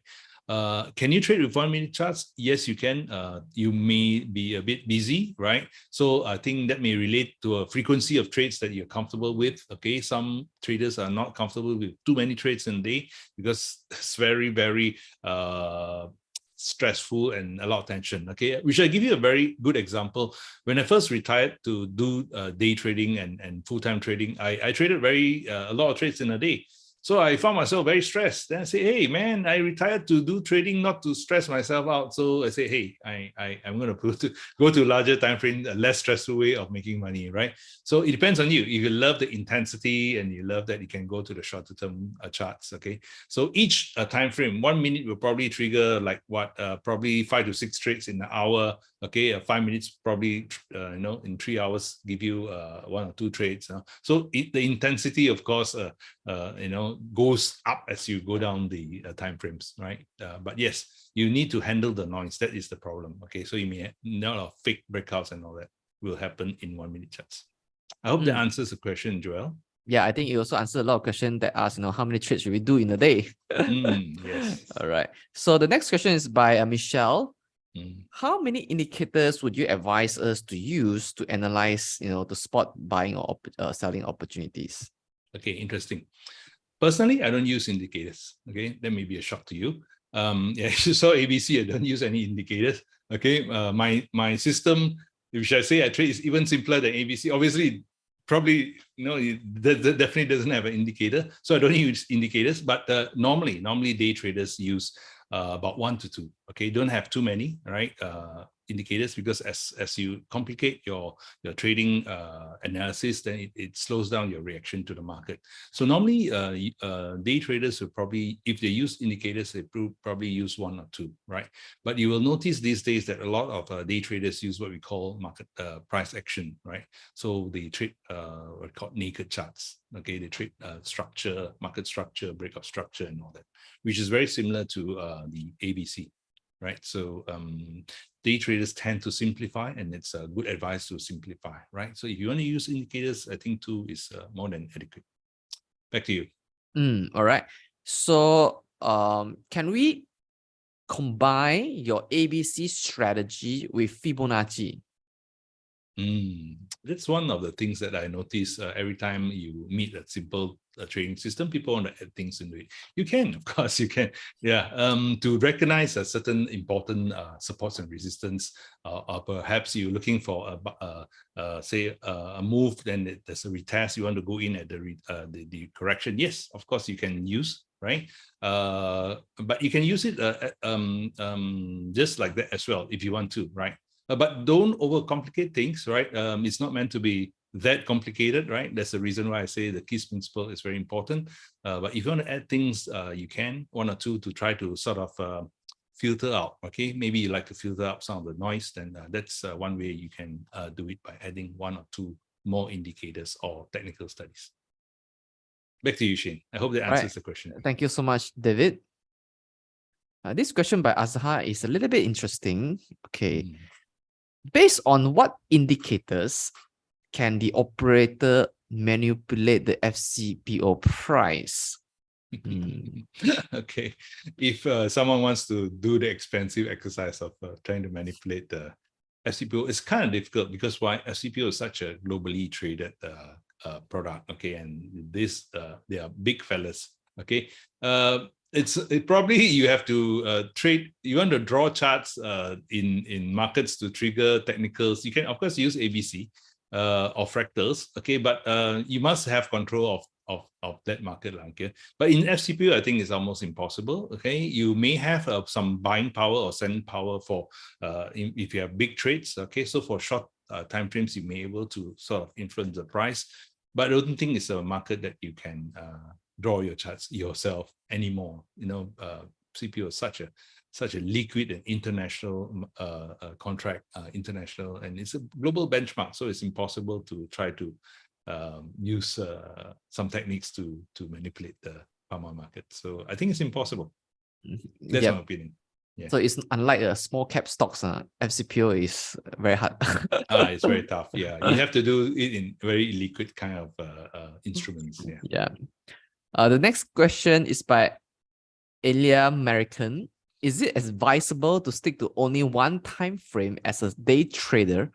Can you trade with 1 minute charts? Yes, you can. You may be a bit busy, right? So I think that may relate to a frequency of trades that you're comfortable with. Okay, some traders are not comfortable with too many trades in a day because it's very, very stressful and a lot of tension. Okay, which I give you a very good example. When I first retired to do day trading and full-time trading, I traded a lot of trades in a day. So I found myself very stressed. Then I say, hey, man, I retired to do trading, not to stress myself out. So I say, hey, I'm going to go to larger time frame, a less stressful way of making money, right? So it depends on you. If you love the intensity and you love that, you can go to the shorter term charts, okay? So each time frame, 1 minute will probably trigger like probably 5 to 6 trades in an hour, okay? 5 minutes probably, in 3 hours give you 1 or 2 trades. So the intensity, of course, goes up as you go down the time frames, right? But yes, you need to handle the noise. That is the problem. Okay, so you may have a lot of fake breakouts and all that will happen in 1 minute charts. I hope that answers the question, Joel. Yeah, I think it also answered a lot of questions that ask, how many trades should we do in a day? Yes. All right. So the next question is by Michelle. How many indicators would you advise us to use to analyze, the spot buying or selling opportunities? Okay, interesting. Personally, I don't use indicators. Okay, that may be a shock to you. If you saw ABC, I don't use any indicators. Okay, my system, if I say I trade, is even simpler than ABC. Obviously, probably that definitely doesn't have an indicator, so I don't use indicators. But normally day traders use about 1 to 2. Okay, don't have too many, right? Indicators, because as you complicate your trading analysis, then it slows down your reaction to the market. So normally day traders will probably, if they use indicators, they probably use 1 or 2, right? But you will notice these days that a lot of day traders use what we call market price action, right? So they trade what called naked charts. Okay, they trade structure, market structure, breakout structure, and all that, which is very similar to the ABC. Right, so day traders tend to simplify, and it's a good advice to simplify, right? So if you want to use indicators, I think 2 is more than adequate. Back to you. All right. So can we combine your ABC strategy with Fibonacci? That's one of the things that I notice every time you meet a simple trading system. People want to add things into it. You can, of course, you can. Yeah, to recognize a certain important supports and resistance, or perhaps you're looking for a move, then there's a retest. You want to go in at the correction. Yes, of course, you can use. Right, but you can use it just like that as well if you want to. Right. But don't overcomplicate things, right? It's not meant to be that complicated, right? That's the reason why I say the KISS principle is very important. But if you want to add things, you can, 1 or 2, to try to sort of filter out, okay? Maybe you like to filter out some of the noise, then that's one way you can do it, by adding 1 or 2 more indicators or technical studies. Back to you, Shane. I hope that answers the question. Thank you so much, David. This question by Azhar is a little bit interesting. Okay. Based on what indicators can the operator manipulate the FCPO price? Okay, if someone wants to do the expensive exercise of trying to manipulate the FCPO, it's kind of difficult, because why? FCPO is such a globally traded product, okay, and they are big fellas, okay. It probably you have to trade. You want to draw charts in markets to trigger technicals. You can of course use ABC or fractals, okay, but you must have control of that market, okay. But in FCPO, I think it's almost impossible. Okay, you may have some buying power or selling power for if you have big trades. Okay, so for short time frames, you may be able to sort of influence the price, but I don't think it's a market that you can draw your charts yourself anymore. CPO is such a liquid and international contract, international, and it's a global benchmark, so it's impossible to try to use some techniques to manipulate pharma market. So I think it's impossible. That's my opinion. Yeah. So it's unlike a small cap stocks. FCPO is very hard. It's very tough. Yeah, you have to do it in very liquid kind of instruments. Yeah. Yeah. The next question is by Elia American. Is it advisable to stick to only one time frame as a day trader,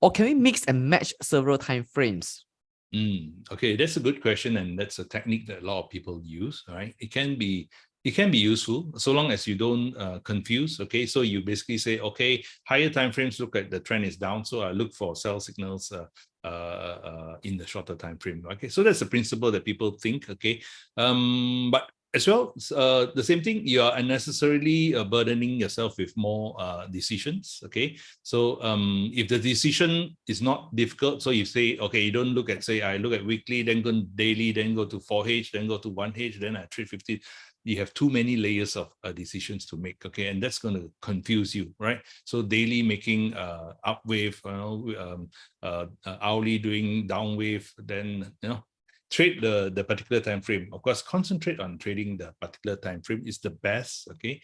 or can we mix and match several time frames? Okay, that's a good question, and that's a technique that a lot of people use. Right, it can be useful so long as you don't confuse. Okay, so you basically say, okay, higher time frames look at the trend is down, so I look for sell signals in the shorter time frame. Okay, so that's the principle that people think. Okay, but as well, the same thing, you are unnecessarily burdening yourself with more decisions. Okay, so if the decision is not difficult, so you say, okay, you don't look at, say, I look at weekly, then go daily, then go to 4H, then go to 1H, then I trade 50. You have too many layers of decisions to make. Okay, and that's going to confuse you, right? So daily making up wave, hourly doing down wave, then trade the particular time frame. Of course, concentrate on trading the particular time frame is the best. Okay,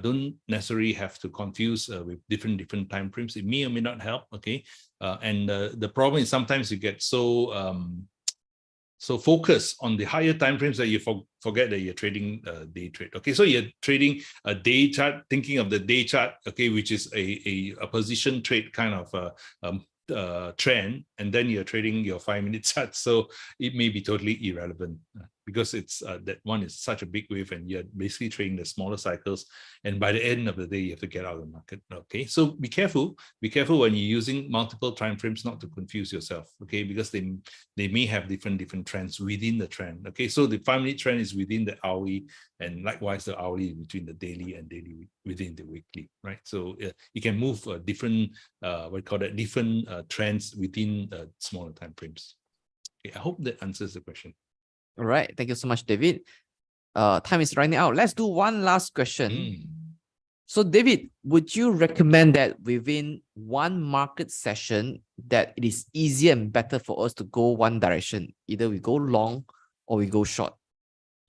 don't necessarily have to confuse with different time frames. It may or may not help. Okay, and the problem is sometimes you get so focus on the higher time frames that you forget that you're trading day trade. Okay, so you're trading a day chart, thinking of the day chart, okay, which is a position trade kind of trend, and then you're trading your 5-minute chart. So it may be totally irrelevant because it's that one is such a big wave, and you're basically trading the smaller cycles. And by the end of the day, you have to get out of the market. Okay, so be careful. Be careful when you're using multiple time frames, not to confuse yourself. Okay, because they may have different trends within the trend. Okay, so the 5-minute trend is within the hourly, and likewise the hourly between the daily and daily within the weekly. Right, so you can move different different trends within smaller time frames. Okay, I hope that answers the question. All right, thank you so much, David. Time is running out. Let's do one last question. So, David, would you recommend that within one market session that it is easier and better for us to go one direction? Either we go long or we go short.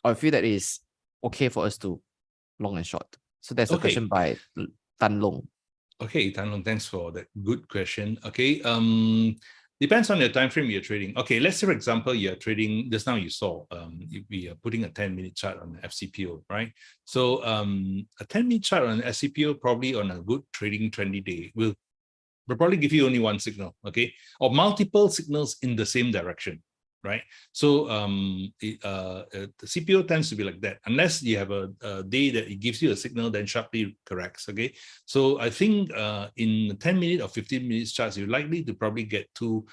Or I feel that it is okay for us to long and short. So that's a question by Tan Long. Okay, Tan Long, thanks for that good question. Okay, depends on the time frame you're trading. Okay, let's say, for example, you're trading, just now you saw, we are putting a 10-minute chart on the FCPO, right? So a 10-minute chart on the FCPO, probably on a good trading trendy day, will probably give you only one signal, okay? Or multiple signals in the same direction, right? So the CPO tends to be like that. Unless you have a day that it gives you a signal, then sharply corrects, okay? So I think in 10-minute or 15-minute charts, you're likely to probably get two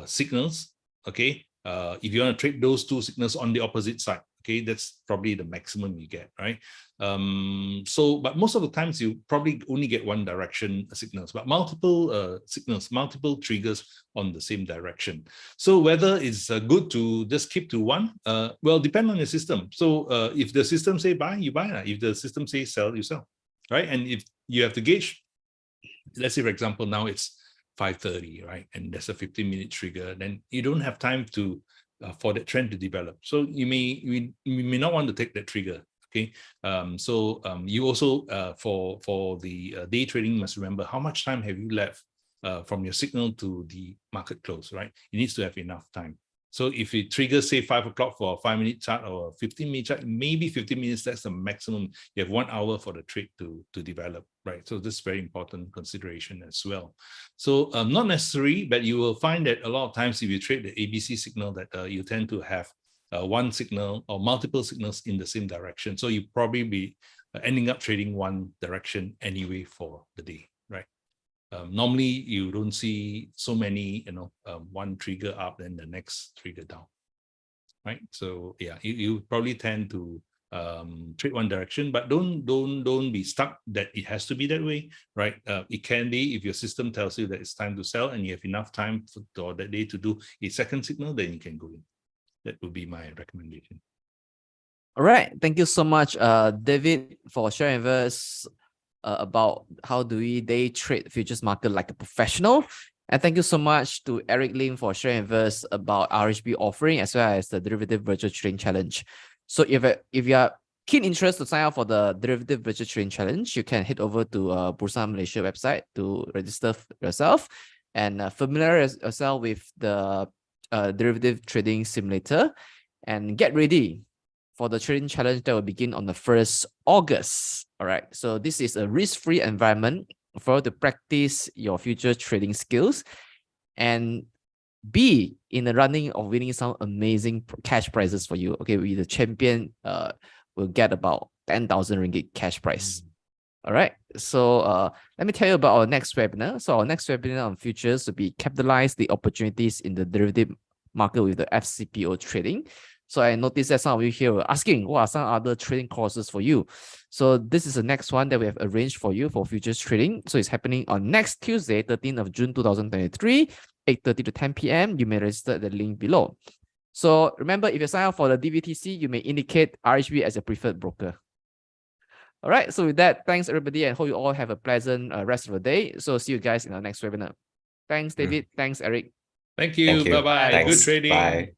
signals, okay? If you want to trade those two signals on the opposite side, okay, that's probably the maximum you get, right? But most of the times you probably only get one direction signals, but multiple signals, multiple triggers on the same direction. So whether it's good to just keep to one, well, depend on your system. So if the system say buy, you buy. If the system say sell, you sell, right? And if you have to gauge, let's say, for example, now it's 5:30, right? And there's a 15-minute trigger, then you don't have time to for that trend to develop. So you may not want to take that trigger. Okay, you also for the day trading must remember how much time have you left from your signal to the market close, right? It needs to have enough time. So if it triggers, say, 5 o'clock for a 5-minute chart or a 15-minute chart, maybe 15 minutes, that's the maximum. You have 1 hour for the trade to develop, right? So this is very important consideration as well. So not necessary, but you will find that a lot of times if you trade the ABC signal, that you tend to have one signal or multiple signals in the same direction. So you probably be ending up trading one direction anyway for the day, right? Normally you don't see so many, one trigger up and the next trigger down, right? So yeah, you probably tend to trade one direction, but don't be stuck that it has to be that way, right? It can be if your system tells you that it's time to sell and you have enough time for that day to do a second signal, then you can go in. That would be my recommendation. All right, thank you so much, David, for sharing with us about how do we day trade the futures market like a professional. And thank you so much to Eric Lim for sharing with us about RHB offering as well as the Derivative Virtual Trading Challenge. So if you are keen interest to sign up for the Derivative Virtual Trading Challenge, you can head over to Bursa Malaysia website to register yourself and familiarize yourself with the derivative trading simulator and get ready for the trading challenge that will begin on the 1st August. All right. So this is a risk-free environment for you to practice your future trading skills and be in the running of winning some amazing cash prizes for you. Okay, with the champion will get about 10,000 ringgit cash prize. All right, so let me tell you about our next webinar. So our next webinar on futures will be capitalize the opportunities in the derivative market with the FCPO trading. So I noticed that some of you here were asking, what are some other trading courses for you? So this is the next one that we have arranged for you for futures trading. So it's happening on next Tuesday, 13th of June, 2023, 8:30 to 10 p.m. You may register at the link below. So remember, if you sign up for the DVTC, you may indicate RHB as a preferred broker. All right, so with that, thanks everybody, and hope you all have a pleasant rest of the day. So see you guys in our next webinar. Thanks, David. Thanks, Eric. Thank you. Bye-bye. Good Thanks. trading. Bye.